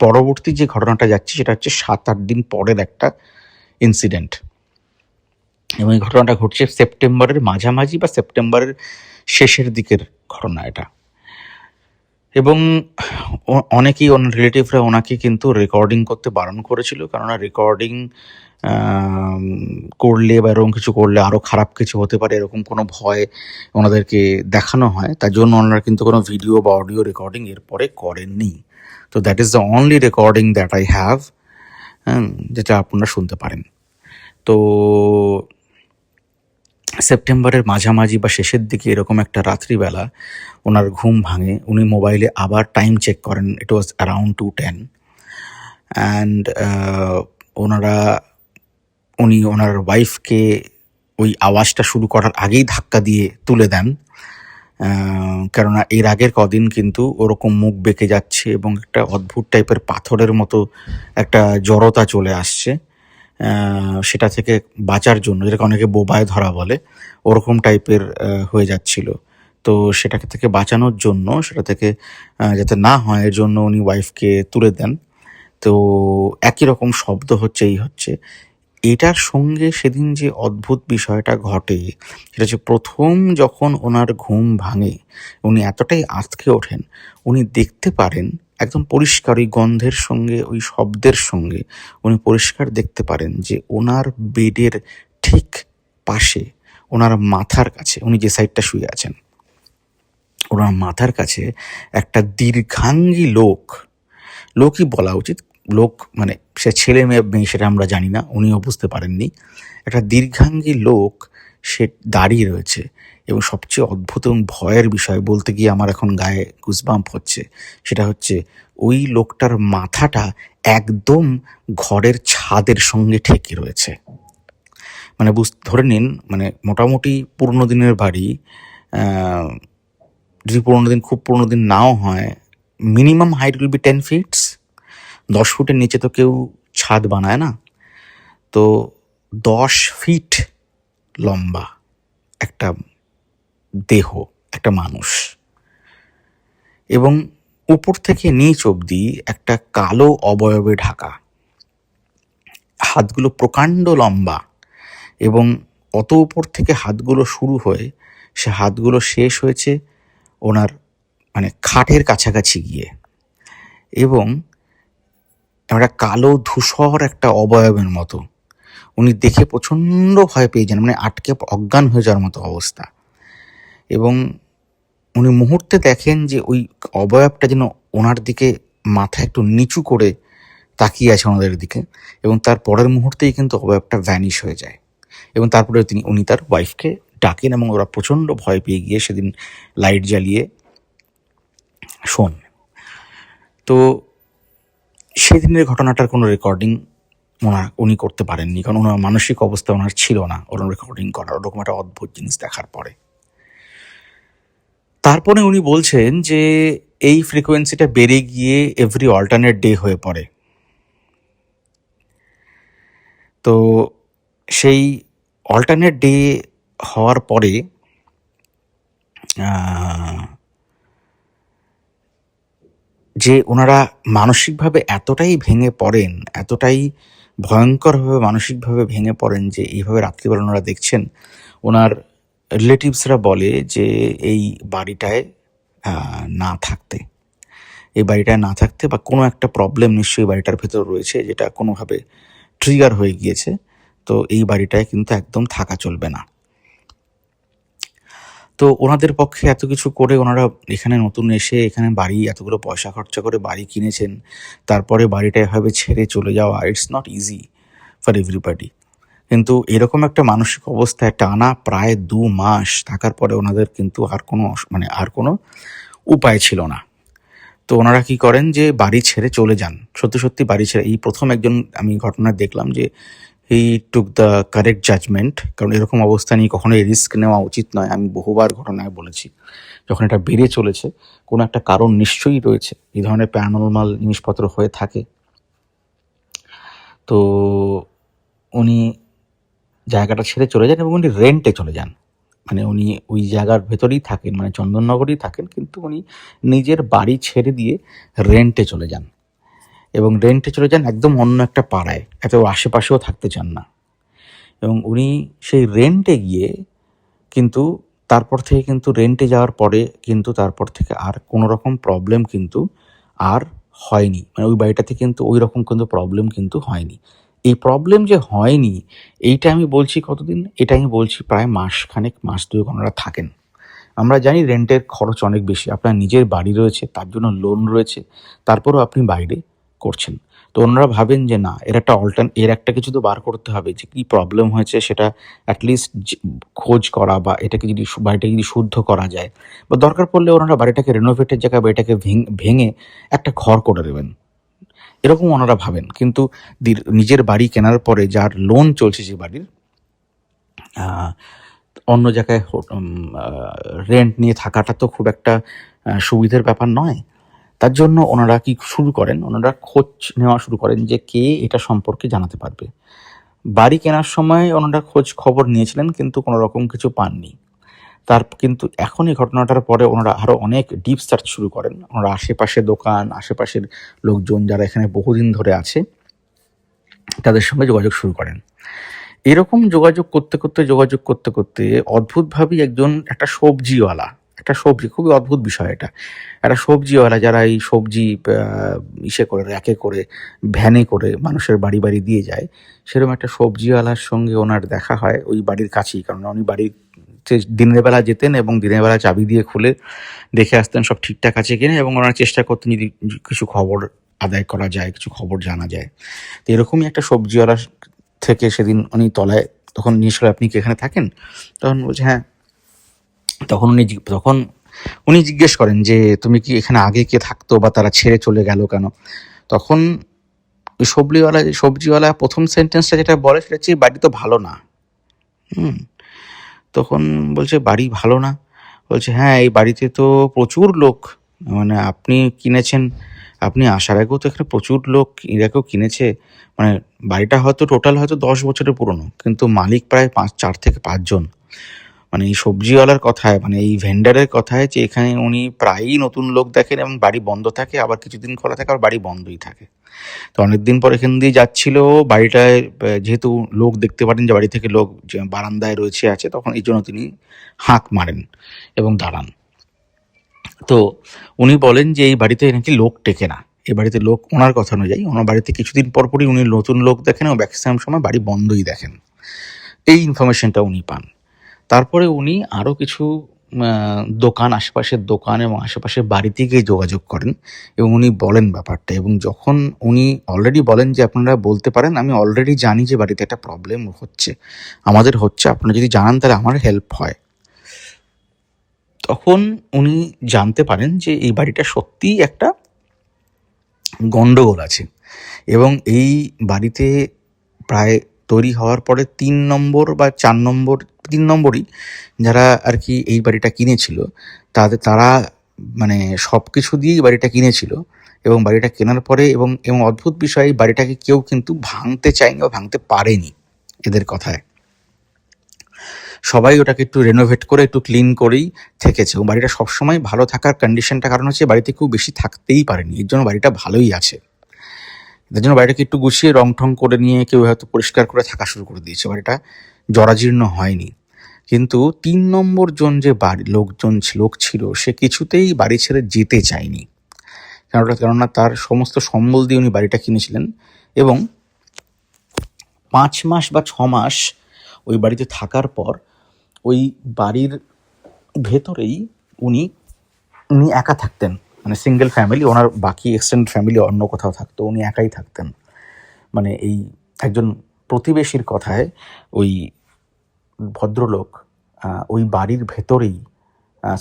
পরবর্তী যে ঘটনাটা যাচ্ছি সেটা হচ্ছে 7-8 দিন পরের একটা ইনসিডেন্ট, এবং এই ঘটনাটা ঘটছে সেপ্টেম্বরের মাঝামাঝি বা সেপ্টেম্বরের শেষের দিকের ঘটনা এটা। এবং অনেকেই ওনার রিলেটিভরা ওনাকে কিন্তু রেকর্ডিং করতে বারণ করেছিল, কেননা রেকর্ডিং করলে বা এরকম কিছু করলে আরও খারাপ কিছু হতে পারে, এরকম কোনো ভয় ওনাদেরকে দেখানো হয়। তার জন্য ওনারা কিন্তু কোনো ভিডিও বা অডিও রেকর্ডিং এরপরে করেননি। তো that is the only recording that I have, যেটা আপনারা শুনতে পারেন। তো সেপ্টেম্বরের মাঝামাঝি বা শেষের দিকে এরকম একটা রাত্রিবেলা ওনার ঘুম ভাঙে, উনি মোবাইলে আবার টাইম চেক করেন, ইট ওয়াজ অ্যারাউন্ড 2:10, অ্যান্ড উনি ওনার ওয়াইফকে ওই আওয়াজটা শুরু করার আগেই ধাক্কা দিয়ে তুলে দেন, কেননা এর আগের কদিন কিন্তু ওরকম মুখ বেঁকে যাচ্ছে এবং একটা অদ্ভুত টাইপের পাথরের মতো একটা জড়তা চলে আসছে, সেটা থেকে বাঁচার জন্য, যেটাকে অনেকে বোবায় ধরা বলে, ওরকম টাইপের হয়ে যাচ্ছিল। তো সেটাকে থেকে বাঁচানোর জন্য, সেটা থেকে যাতে না হয় এর জন্য উনি ওয়াইফকে তুলে দেন। তো একই রকম শব্দ হচ্ছে। এটার সঙ্গে সেদিন যে অদ্ভুত বিষয়টা ঘটে সেটা হচ্ছে, প্রথম যখন ওনার ঘুম ভাঙে উনি এতটাই আঁতকে ওঠেন, উনি দেখতে পারেন একদম পরিষ্কার, ওই গন্ধের সঙ্গে ওই শব্দের সঙ্গে উনি পরিষ্কার দেখতে পারেন যে ওনার বেডের ঠিক পাশে, ওনার মাথার কাছে, উনি যে সাইডটা শুয়ে আছেন, ওনার মাথার কাছে একটা দীর্ঘাঙ্গী লোকই বলা উচিত, লোক মানে সে ছেলে মেয়ে সেটা আমরা জানি না, উনিও বুঝতে পারেননি, একটা দীর্ঘাঙ্গী লোক সে দাঁড়িয়ে রয়েছে। এবং সবচেয়ে অদ্ভুত এবং ভয়ের বিষয়, বলতে গিয়ে আমার এখন গায়ে গুজবাম্প হচ্ছে, সেটা হচ্ছে ওই লোকটার মাথাটা একদম ঘরের ছাদের সঙ্গে ঠেকে রয়েছে। মানে ধরে নিন, মানে মোটামুটি পুরনো দিনের বাড়ি, যদি খুব পুরনো দিন নাও হয়, minimum height will be 10 feet। 10 ফুটের নিচে তো কেউ ছাদ বানায় না। তো 10 ফিট লম্বা একটা দেহ, একটা মানুষ, এবং উপর থেকে নিচ অবধি একটা কালো অবয়বে ঢাকা, হাতগুলো প্রকাণ্ড লম্বা, এবং অত উপর থেকে হাতগুলো শুরু হয়ে সে হাতগুলো শেষ হয়েছে ওনার মানে খাটের কাছাকাছি গিয়ে, এবং একটা কালো ধূসর একটা অবয়বের মতো। উনি দেখে প্রচণ্ড ভয় পেয়ে যান, মানে আটকে অজ্ঞান হয়ে যাওয়ার মতো অবস্থা। এবং উনি মুহূর্তে দেখেন যে ওই অবয়বটা যেন ওনার দিকে মাথা একটু নিচু করে তাকিয়ে আছে ওনাদের দিকে, এবং তার পরের মুহূর্তেই কিন্তু অবয়বটা ভ্যানিশ হয়ে যায়। এবং তারপরে উনি তার ওয়াইফকে ডাকেন, এবং ওরা প্রচণ্ড ভয় পেয়ে গিয়ে সেদিন লাইট জ্বালিয়ে শোন। তো সেদিনের ঘটনাটার কোনো রেকর্ডিং উনি করতে পারেননি, কারণ ওনার মানসিক অবস্থা ওনার ছিল না ওরকম রেকর্ডিং করার, ওরকম একটা অদ্ভুত জিনিস দেখার পরে। তারপরে উনি বলছেন যে এই ফ্রিকোয়েন্সিটা বেড়ে গিয়ে এভরি অল্টারনেট ডে হয়ে পড়ে। তো সেই অল্টারনেট ডে হওয়ার পরে যে ওনারা মানসিকভাবে এতটাই ভেঙে পড়েন, এতটাই ভয়ঙ্করভাবে মানসিকভাবে ভেঙে পড়েন যে এইভাবে রাত্রিবেলা ওনারা দেখছেন, ওনার রিলেটিভসরা বলে যে এই বাড়িটায় না থাকতে, এই বাড়িটায় না থাকতে, বা কোনো একটা প্রবলেম নিশ্চয়ই বাড়িটার ভেতর রয়েছে যেটা কোনোভাবে ট্রিগার হয়ে গিয়েছে, তো এই বাড়িটায় কিন্তু একদম থাকা চলবে না। তো ওনাদের পক্ষে এত কিছু করে ওনারা এখানে নতুন এসে এখানে বাড়ি, এতগুলো পয়সা খরচা করে বাড়ি কিনেছেন, তারপরে বাড়িটা এভাবে ছেড়ে চলে যাওয়া, it's not easy for everybody. কিন্তু এরকম একটা মানসিক অবস্থায় টানা প্রায় 2 মাস থাকার পরে ওনাদের কিন্তু আর কোনো উপায় ছিল না। তো ওনারা কি করেন যে বাড়ি ছেড়ে চলে যান, সত্যি সত্যি বাড়ি ছেড়ে। এই প্রথম একজন আমি ঘটনা দেখলাম যে হি টুক দ্য কারেক্ট জাজমেন্ট, কারণ এরকম অবস্থা নিয়ে কখনোই রিস্ক নেওয়া উচিত নয়। আমি বহুবার ঘটনায় বলেছি, যখন এটা বেড়ে চলেছে কোনো একটা কারণ নিশ্চয়ই রয়েছে, এই ধরনের প্যারানর্মাল জিনিসপত্র হয়ে থাকে। তো উনি জায়গাটা ছেড়ে চলে যান এবং উনি রেন্টে চলে যান, মানে উনি ওই জায়গার ভেতরেই থাকেন, মানে চন্দননগরেই থাকেন, কিন্তু উনি নিজের বাড়ি ছেড়ে দিয়ে রেন্টে চলে যান, এবং রেন্টে চলে যান একদম অন্য একটা পাড়ায়, এত আশেপাশেও থাকতে চান না। এবং উনি সেই রেন্টে গিয়ে কিন্তু তারপর থেকে কিন্তু রেন্টে যাওয়ার পরে কিন্তু তারপর থেকে আর কোনো রকম প্রবলেম কিন্তু আর হয়নি, মানে ওই বাড়িটাতে কিন্তু ওই রকম কিন্তু প্রবলেম কিন্তু হয়নি। এই প্রবলেম যে হয়নি এইটা আমি বলছি কতদিন, এটা আমি বলছি প্রায় মাসখানেক, মাস দুয়েক ওনারা থাকেন। আমরা জানি রেন্টের খরচ অনেক বেশি, আপনার নিজের বাড়ি রয়েছে, তার জন্য লোন রয়েছে, তারপরেও আপনি বাইরে করছেন। তো ওনারা ভাবেন যে না, এর একটা কিছু তো বার করতে হবে, যে কী প্রবলেম হয়েছে সেটা অ্যাটলিস্ট খোঁজ করা, বা এটাকে যদি বাড়িটাকে যদি শুদ্ধ করা যায়, বা দরকার পড়লে ওনারা বাড়িটাকে রেনোভেটের জায়গায় বাড়িটাকে ভেঙে একটা ঘর করে দেবেন, এরকম ওনারা ভাবেন। কিন্তু নিজের বাড়ি কেনার পরে যার লোন চলছে যে বাড়ির, আহ, অন্য জায়গায় রেন্ট নিয়ে থাকাটা তো খুব একটা সুবিধার ব্যাপার নয়। তার জন্য ওনারা কি শুরু করেন, ওনারা খোঁজ নেওয়া শুরু করেন যে কে এটা সম্পর্কে জানাতে পারবে। বাড়ি কেনার সময় ওনারা খোঁজ খবর নিয়েছিলেন, কিন্তু কোনো রকম কিছু পাননি। কিন্তু এখন এই ঘটনাটার পরে ওনারা আরও অনেক ডিপ সার্চ শুরু করেন। ওনারা আশেপাশে দোকান, আশেপাশের লোকজন যারা এখানে বহুদিন ধরে আছে তাদের সঙ্গে যোগাযোগ শুরু করেন। এরকম যোগাযোগ করতে করতে অদ্ভুতভাবেই একটা সবজিওয়ালা, খুবই অদ্ভুত বিষয় এটা, একটা সবজিওয়ালা যারা এই সবজি ইসে করে র্যাকে করে ভ্যানে করে মানুষের বাড়ি বাড়ি দিয়ে যায়, সেরকম একটা সবজিওয়ালার সঙ্গে ওনার দেখা হয় ওই বাড়ির কাছেই। কারণ উনি দিনের বেলা যেতেন এবং দিনের বেলা চাবি দিয়ে খুলে দেখে আসতেন সব ঠিকঠাক আছে কিনা, এবং ওনার চেষ্টা করতেন যদি কিছু খবর আদায় করা যায়, কিছু খবর জানা যায়। তো এরকমই একটা সবজিওয়ালা থেকে সেদিন উনি তলায়, তখন জিজ্ঞেস করে আপনি কি এখানে থাকেন, তখন বলছে হ্যাঁ। তখন উনি জিজ্ঞেস করেন যে তুমি কি এখানে আগে কে থাকতো, বা তারা ছেড়ে চলে গেল কেন। তখন ওই সবজিওয়ালা প্রথম সেন্টেন্সটা যেটা বলে সেটা হচ্ছে বাড়ি তো ভালো না। তখন বলছে বাড়ি ভালো না, বলছে হ্যাঁ এই বাড়িতে তো প্রচুর লোক, মানে আপনি কিনেছেন, আপনি আসার আগেও তো এখানে প্রচুর লোক এরাকেও কিনেছে, মানে বাড়িটা টোটাল হয়তো 10 বছরের পুরনো, কিন্তু মালিক প্রায় 4 থেকে 5 জন। মানে এই সবজিওয়ালার কথায়, মানে এই ভেন্ডারের কথায়, যে এখানে উনি প্রায়ই নতুন লোক দেখেন এবং বাড়ি বন্ধ থাকে, আবার কিছুদিন খোলা থাকে, আবার বাড়ি বন্ধই থাকে। তো অনেকদিন পর এখান দিয়ে যাচ্ছিল বাড়িটায়, যেহেতু লোক দেখতে পারেন যে বাড়ি থেকে লোক যে বারান্দায় আছে, তখন এই জন্য তিনি হাঁক মারেন এবং দাঁড়ান। তো উনি বলেন যে এই বাড়িতে নাকি লোক টেকে না, এই বাড়িতে লোক, ওনার কথা অনুযায়ী ওনার বাড়িতে কিছুদিন পরপরই উনি নতুন লোক দেখেন এবং ম্যাক্সিমাম সময় বাড়ি বন্ধই দেখেন। এই ইনফরমেশনটা উনি পান। তারপরে উনি আরও কিছু আশেপাশের দোকান এবং আশেপাশের বাড়িতে গিয়ে যোগাযোগ করেন, এবং উনি বলেন ব্যাপারটা। এবং যখন উনি অলরেডি বলেন যে আপনারা বলতে পারেন, আমি অলরেডি জানি যে বাড়িতে একটা প্রবলেম হচ্ছে, আমাদের হচ্ছে, আপনারা যদি জানান তাহলে আমার হেল্প হয়। তখন উনি জানতে পারেন যে এই বাড়িটা সত্যিই একটা গন্ডগোল আছে, এবং এই বাড়িতে প্রায় তৈরি হওয়ার পরে 3 নম্বর বা 4 নম্বর, 3 নম্বরই যারা আর কি এই বাড়িটা কিনেছিল, তারা মানে সব কিছু দিয়েই বাড়িটা কিনেছিল, এবং বাড়িটা কেনার পরে এবং অদ্ভুত বিষয়, এই বাড়িটাকে কেউ কিন্তু ভাঙতে চায়নি বা ভাঙতে পারেনি। এদের কথায় সবাই ওটাকে একটু রেনোভেট করে একটু ক্লিন করেই থেকেছে, এবং বাড়িটা সবসময় ভালো থাকার কন্ডিশনটা কারণ হচ্ছে বাড়িতে কেউ বেশি থাকতেই পারেনি, এর জন্য বাড়িটা ভালোই আছে। এদের জন্য বাড়িটাকে একটু গুছিয়ে রং ঠং করে নিয়ে কেউ হয়তো পরিষ্কার করে থাকা শুরু করে দিয়েছে, বাড়িটা জরাজীর্ণ হয়নি। কিন্তু 3 নম্বর জন যে লোক ছিল, সে কিছুতেই বাড়ি ছেড়ে যেতে চায়নি, কেননা তার সমস্ত সম্বল দিয়ে উনি বাড়িটা কিনেছিলেন, এবং 5 মাস বা 6 মাস ওই বাড়িতে থাকার পর ওই বাড়ির ভেতরেই উনি একা থাকতেন, মানে সিঙ্গেল ফ্যামিলি, ওনার বাকি এক্সটেন্ড ফ্যামিলি অন্য কোথাও থাকতো, উনি একাই থাকতেন। মানে এই একজন প্রতিবেশীর কথায় ওই ভদ্রলোক ওই বাড়ির ভেতরেই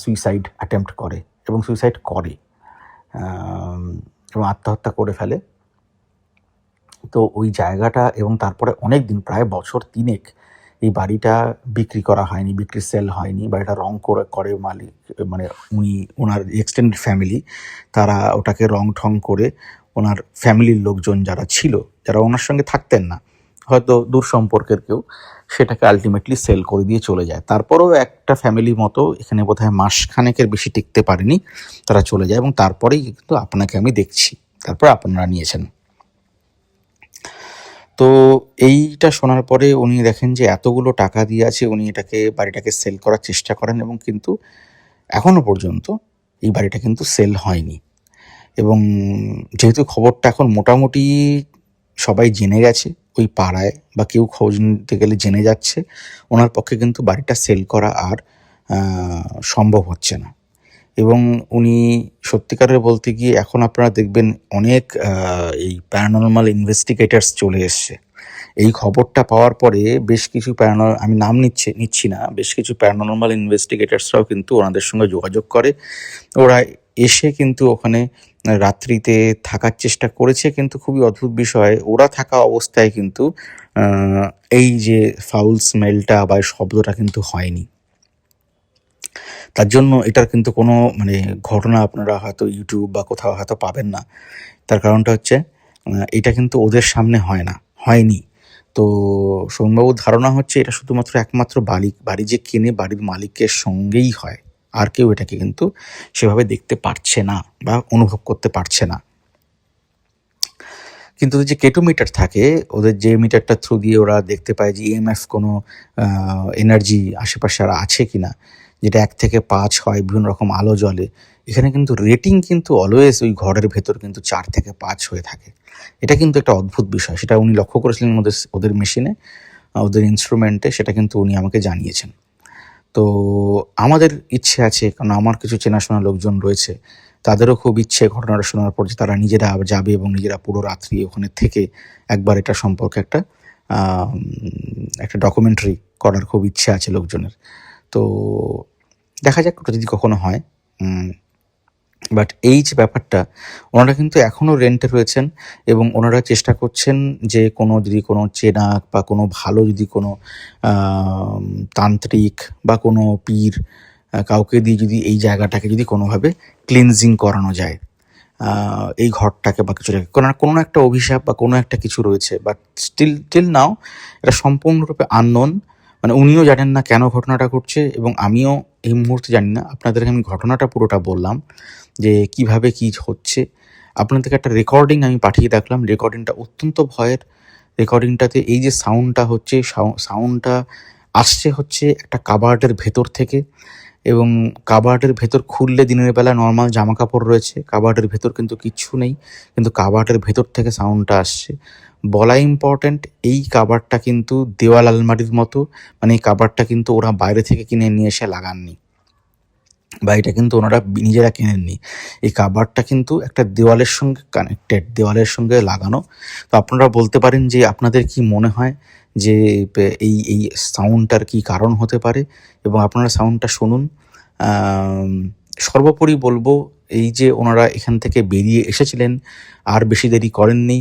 সুইসাইড অ্যাটেম্প্ট করে এবং সুইসাইড করে। এবং আত্মহত্যা করে ফেলে। তো ওই জায়গাটা এবং তারপরে অনেক দিন, প্রায় বছর 3 এই বাড়িটা বিক্রি করা হয়নি, সেল হয়নি। বাড়িটা রং করে মালিক, মানে ওনার এক্সটেন্ডেড ফ্যামিলি, তারা ওটাকে রং ঠং করে ওনার ফ্যামিলির লোকজন যারা ছিল, যারা ওনার সঙ্গে থাকতেন না, হয়তো দূর সম্পর্কের কেউ, সেটাকে আলটিমেটলি সেল করে দিয়ে চলে যায়। তারপরেও একটা ফ্যামিলি মতো এখানে বোধহয় মাসখানেকের বেশি টিকতে পারেনি, তারা চলে যায়। এবং তারপরেই কিন্তু আপনাকে আমি দেখছি, তারপর আপনারা নিয়েছেন। তো এইটা শোনার পরে উনি দেখেন যে এতগুলো টাকা দিয়ে আছে, উনি বাড়িটাকে সেল করার চেষ্টা করেন, এবং কিন্তু এখনো পর্যন্ত এই বাড়িটা কিন্তু সেল হয়নি। এবং যেহেতু খবরটা এখন মোটামুটি সবাই জেনে গেছে ওই পাড়ায়, বা কেউ খোঁজ নিতে গেলে জেনে যাচ্ছে, ওনার পক্ষে কিন্তু বাড়িটা সেল করা আর সম্ভব হচ্ছে না। এবং উনি সত্যিকারের বলতে গিয়ে এখন আপনারা দেখবেন অনেক এই প্যারানর্মাল ইনভেস্টিগেটরস চলে এসছে। এই খবরটা পাওয়ার পরে বেশ কিছু আমি নাম নিচ্ছি না, বেশ কিছু প্যারানর্মাল ইনভেস্টিগেটরসরাও কিন্তু ওনাদের সঙ্গে যোগাযোগ করে। ওরা এসে কিন্তু ওখানে রাত্রিতে থাকার চেষ্টা করেছে, কিন্তু খুবই অদ্ভুত বিষয়, ওরা থাকা অবস্থায় কিন্তু এই যে ফাউল স্মেলটা বা শব্দটা কিন্তু হয়নি। তার জন্য এটার কিন্তু কোনো ঘটনা আপনারা হয়তো ইউটিউব বা কোথাও হয়তো পাবেন না। তার কারণটা হচ্ছে এটা কিন্তু ওদের সামনে হয়নি। তো সৌম্যবাবুর ধারণা হচ্ছে এটা শুধুমাত্র একমাত্র বাড়ি যে কেনে বাড়ির মালিকের সঙ্গেই হয়, আর কেউ এটাকে কিন্তু সেভাবে দেখতে পারছে না বা অনুভব করতে পারছে না। কিন্তু ওদের যে কেটো মিটার থাকে, ওদের যে মিটারটা থ্রু দিয়ে ওরা দেখতে পায় যে ইএমএফ কোনো এনার্জি আশেপাশে আর আছে কিনা, যেটা 1 থেকে 5 হয়, বিভিন্ন রকম আলো জ্বলে, এখানে কিন্তু রেটিং কিন্তু অলওয়েজ ওই ঘরের ভেতর কিন্তু 4 থেকে 5 হয়ে থাকে। এটা কিন্তু একটা অদ্ভুত বিষয়, সেটা উনি লক্ষ্য করেছিলেন ওদের মেশিনে, ওদের ইনস্ট্রুমেন্টে, সেটা কিন্তু উনি আমাকে জানিয়েছেন। তো আমাদের ইচ্ছে আছে, কারণ আমার কিছু চেনাশোনা লোকজন রয়েছে, তাদেরও খুব ইচ্ছে ঘটনাটা শোনার পর যে তারা নিজেরা যাবে এবং নিজেরা পুরো রাত্রি ওখানে থেকে একবার এটা সম্পর্কে একটা ডকুমেন্টারি করার খুব ইচ্ছে আছে লোকজনের। তো দেখা যাক ওটা যদি কখনো হয়। বাট এই যে ব্যাপারটা, ওনারা কিন্তু এখনও রেন্টে রয়েছেন, এবং ওনারা চেষ্টা করছেন যে যদি কোনো চেনা বা কোনো ভালো যদি কোনো তান্ত্রিক বা কোনো পীর কাউকে দিয়ে যদি এই জায়গাটাকে যদি কোনোভাবে ক্লিনজিং করানো যায়, এই ঘরটাকে বা কিছুটাকে, কোনো একটা অভিশাপ বা কোনো একটা কিছু রয়েছে, বাট টিল নাও এটা সম্পূর্ণরূপে আননোন। উনিও জানেন না কেন ঘটনাটা ঘটছে, এবং আমিও এই মুহূর্তে জানি না। আপনাদেরকে আমি ঘটনাটা পুরোটা বললাম যে কিভাবে কি হচ্ছে। আপনাদেরকে একটা রেকর্ডিং আমি পাঠিয়ে রাখলাম, রেকর্ডিংটা অত্যন্ত ভয়ের। রেকর্ডিংটাতে এই যে সাউন্ডটা হচ্ছে, সাউন্ডটা আসছে হচ্ছে একটা কাবার্ডের ভেতর থেকে, এবং কাবার্ডের ভেতর খুললে দিনের বেলা নর্মাল জামা কাপড় রয়েছে, কাবার্ডের ভেতর কিন্তু কিচ্ছু নেই, কিন্তু কাবার্ডের ভেতর থেকে সাউন্ডটা আসছে। বলা ইম্পর্ট্যান্ট, এই কাবার্ডটা কিন্তু দেওয়াল আলমারির মতো, এই কাবার্ডটা কিন্তু ওরা বাইরে থেকে কিনে নিয়ে এসে লাগাননি, বা এটা কিন্তু ওনারা নিজেরা কেনেননি। এই কাবার্ডটা কিন্তু একটা দেওয়ালের সঙ্গে কানেক্টেড, দেওয়ালের সঙ্গে লাগানো। তো আপনারা বলতে পারেন যে আপনাদের কি মনে হয় যে এই সাউন্ডটার কি কারণ হতে পারে, এবং আপনারা সাউন্ডটা শুনুন। সর্বোপরি বলবো, এই যে ওনারা এখান থেকে বেরিয়ে এসেছিলেন, আর বেশি দেরি করেননি,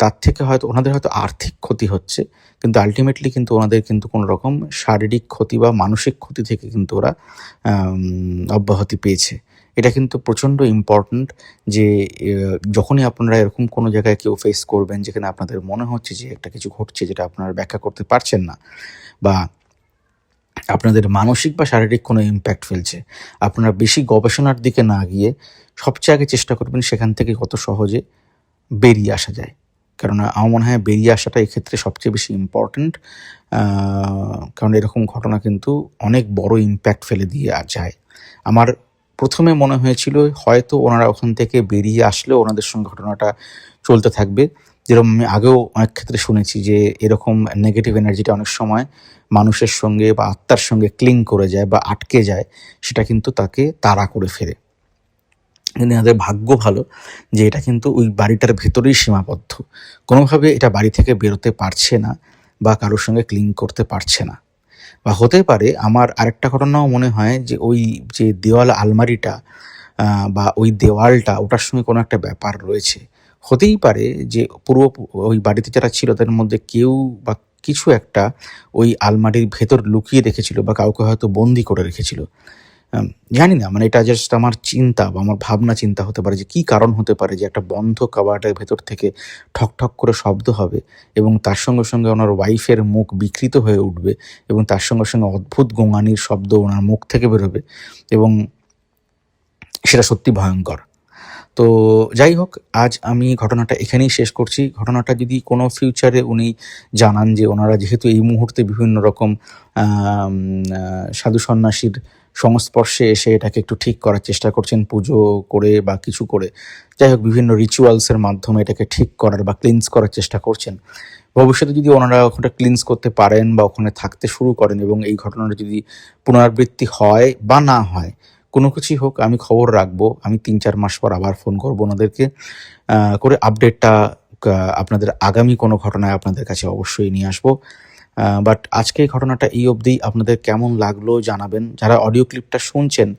তার থেকে হয়তো ওনাদের হয়তো আর্থিক ক্ষতি হচ্ছে, কিন্তু আলটিমেটলি কিন্তু ওনাদের কিন্তু কোনো রকম শারীরিক ক্ষতি বা মানসিক ক্ষতি থেকে কিন্তু ওরা অব্যাহতি পেয়েছে। এটা কিন্তু প্রচণ্ড ইম্পর্ট্যান্ট যে যখনই আপনারা এরকম কোনো জায়গায় কেউ ফেস করবেন, যেখানে আপনাদের মনে হচ্ছে যে একটা কিছু ঘটছে যেটা আপনারা ব্যাখ্যা করতে পারছেন না, বা আপনাদের মানসিক বা শারীরিক কোনো ইম্প্যাক্ট ফেলছে, আপনারা বেশি গবেষণার দিকে না গিয়ে সবচেয়ে আগে চেষ্টা করবেন সেখান থেকে কত সহজে বেরিয়ে আসা যায়। কারণ আমার মনে হয় বেরিয়ে আসাটা এক্ষেত্রে সবচেয়ে বেশি ইম্পর্ট্যান্ট, কারণ এরকম ঘটনা কিন্তু অনেক বড় ইম্প্যাক্ট ফেলে দিয়ে যায়। আমার প্রথমে মনে হয়েছিল হয়তো ওনারা ওখান থেকে বেরিয়ে আসলেও ওনাদের সঙ্গে ঘটনাটা চলতে থাকবে, যেরকম আমি আগেও অনেক ক্ষেত্রে শুনেছি যে এরকম নেগেটিভ এনার্জিটা অনেক সময় মানুষের সঙ্গে বা আত্মার সঙ্গে ক্লিং করে যায় বা আটকে যায়, সেটা কিন্তু তাকে তাড়া করে ফেরে। কিন্তু এনাদের ভাগ্য ভালো যে এটা কিন্তু ওই বাড়িটার ভেতরেই সীমাবদ্ধ, কোনোভাবে এটা বাড়ি থেকে বেরোতে পারছে না বা কারোর সঙ্গে ক্লিং করতে পারছে না। বা হতে পারে, আমার আরেকটা ঘটনাও মনে হয় যে ওই যে দেওয়াল আলমারিটা, বা ওই দেওয়ালটা ওটার সঙ্গে কোনো একটা ব্যাপার রয়েছে। হতেই পারে যে ওই বাড়িতে যারা ছিল তাদের মধ্যে কেউ বা কিছু একটা ওই আলমারির ভেতর লুকিয়ে রেখেছিল বা কাউকে হয়তো বন্দি করে রেখেছিল। জানি না, মানে এটা জাস্ট আমার চিন্তা বা আমার ভাবনা চিন্তা হতে পারে যে কী কারণ হতে পারে যে একটা বন্ধ কাবার্ডের ভেতর থেকে ঠক ঠক করে শব্দ হবে এবং তার সঙ্গে সঙ্গে ওনার ওয়াইফের মুখ বিকৃত হয়ে উঠবে এবং তার সঙ্গে সঙ্গে অদ্ভুত গোঙানির শব্দ ওনার মুখ থেকে বেরোবে এবং সেটা সত্যি ভয়ঙ্কর। তো যাই হোক, আজ আমি ঘটনাটা এখানেই শেষ করছি। ঘটনাটা যদি কোনো ফিউচারে উনি জানান যে ওনারা যেহেতু এই মুহূর্তে বিভিন্ন রকম সাধু সন্ন্যাসীর সংস্পর্শে এসে এটাকে একটু ঠিক করার চেষ্টা করছেন পুজো করে বা কিছু করে, যাই হোক বিভিন্ন রিচুয়ালসের মাধ্যমে এটাকে ঠিক করার বা ক্লিনস করার চেষ্টা করছেন, ভবিষ্যতে যদি ওনারা ওখানে ক্লিনস করতে পারেন বা ওখানে থাকতে শুরু করেন এবং এই ঘটনাটা যদি পুনরাবৃত্তি হয় বা না হয়, কোনো কিছুই হোক, আমি খবর রাখবো। আমি ৩-৪ মাস পর আবার ফোন করবো ওনাদেরকে, করে আপডেটটা আপনাদের আগামী কোনো ঘটনায় আপনাদের কাছে অবশ্যই নিয়ে আসবো। বাট আজকে এই ঘটনাটা এই অবধি। আপনাদের কেমন লাগলো জানাবেন। যারা অডিও ক্লিপটা শুনছেন,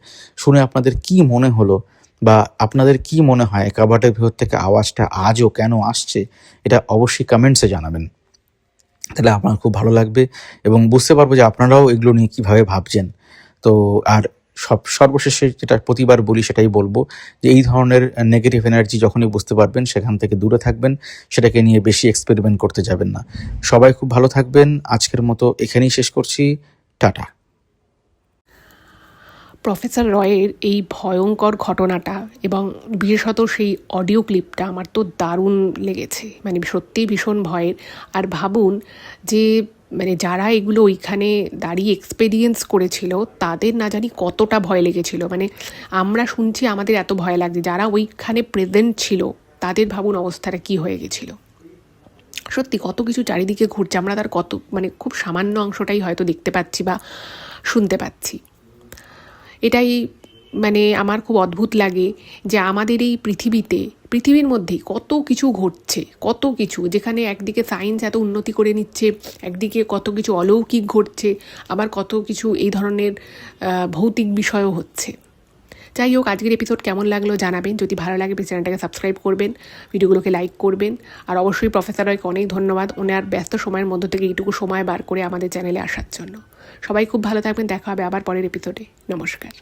শুনে আপনাদের কি মনে হলো বা আপনাদের কি মনে হয় কাবার্ডের ভেতর থেকে আওয়াজটা আজও কেন আসছে, এটা অবশ্যই কমেন্টসে জানাবেন। তাহলে আপনার খুব ভালো লাগবে এবং বুঝতে পারবো যে আপনারাও এগুলো নিয়ে কীভাবে ভাবছেন। তো আর সর্বশেষে যেটা প্রতিবার বলি সেটাই বলবো যে এই ধরনের নেগেটিভ এনার্জি যখনই বুঝতে পারবেন সেখান থেকে দূরে থাকবেন, সেটাকে নিয়ে বেশি এক্সপেরিমেন্ট করতে যাবেন না। সবাই খুব ভালো থাকবেন। আজকের মতো এখানেই শেষ করছি। টাটা। প্রফেসর রয়ের এই ভয়ঙ্কর ঘটনাটা এবং বিশেষত সেই অডিও ক্লিপটা আমার তো দারুণ লেগেছে, মানে সত্যিই ভীষণ ভয়ের। আর ভাবুন যে মানে যারা এগুলো ওইখানে দাঁড়িয়ে এক্সপেরিয়েন্স করেছিল তাদের না জানি কতটা ভয় লেগেছিল। মানে আমরা শুনছি আমাদের এত ভয় লাগছে, যারা ওইখানে প্রেজেন্ট ছিল তাদের ভাবুন অবস্থাটা কী হয়ে গেছিলো। সত্যি কত কিছু চারিদিকে ঘুরছে, আমরা তার কত মানে খুব সামান্য অংশটাই হয়তো দেখতে পাচ্ছি বা শুনতে পাচ্ছি। এটাই মানে আমার খুব অদ্ভুত লাগে যে আমাদের এই পৃথিবীর মধ্যেই কত কিছু ঘটছে, কত কিছু, যেখানে একদিকে সায়েন্স এত উন্নতি করে নিচ্ছে, একদিকে কত কিছু অলৌকিক ঘটছে, আবার কত কিছু এই ধরনের ভৌতিক বিষয়ও হচ্ছে। যাই হোক, আজকের এপিসোড কেমন লাগলো জানাবেন। যদি ভালো লাগে প্লিজ চ্যানেলটাকে সাবস্ক্রাইব করবেন, ভিডিওগুলোকে লাইক করবেন। আর অবশ্যই প্রফেসর রয়কে অনেক ধন্যবাদ ওনার ব্যস্ত সময়ের মধ্য থেকে এইটুকু সময় বার করে আমাদের চ্যানেলে আসার জন্য। সবাই খুব ভালো থাকবেন, দেখা হবে আবার পরের এপিসোডে। নমস্কার।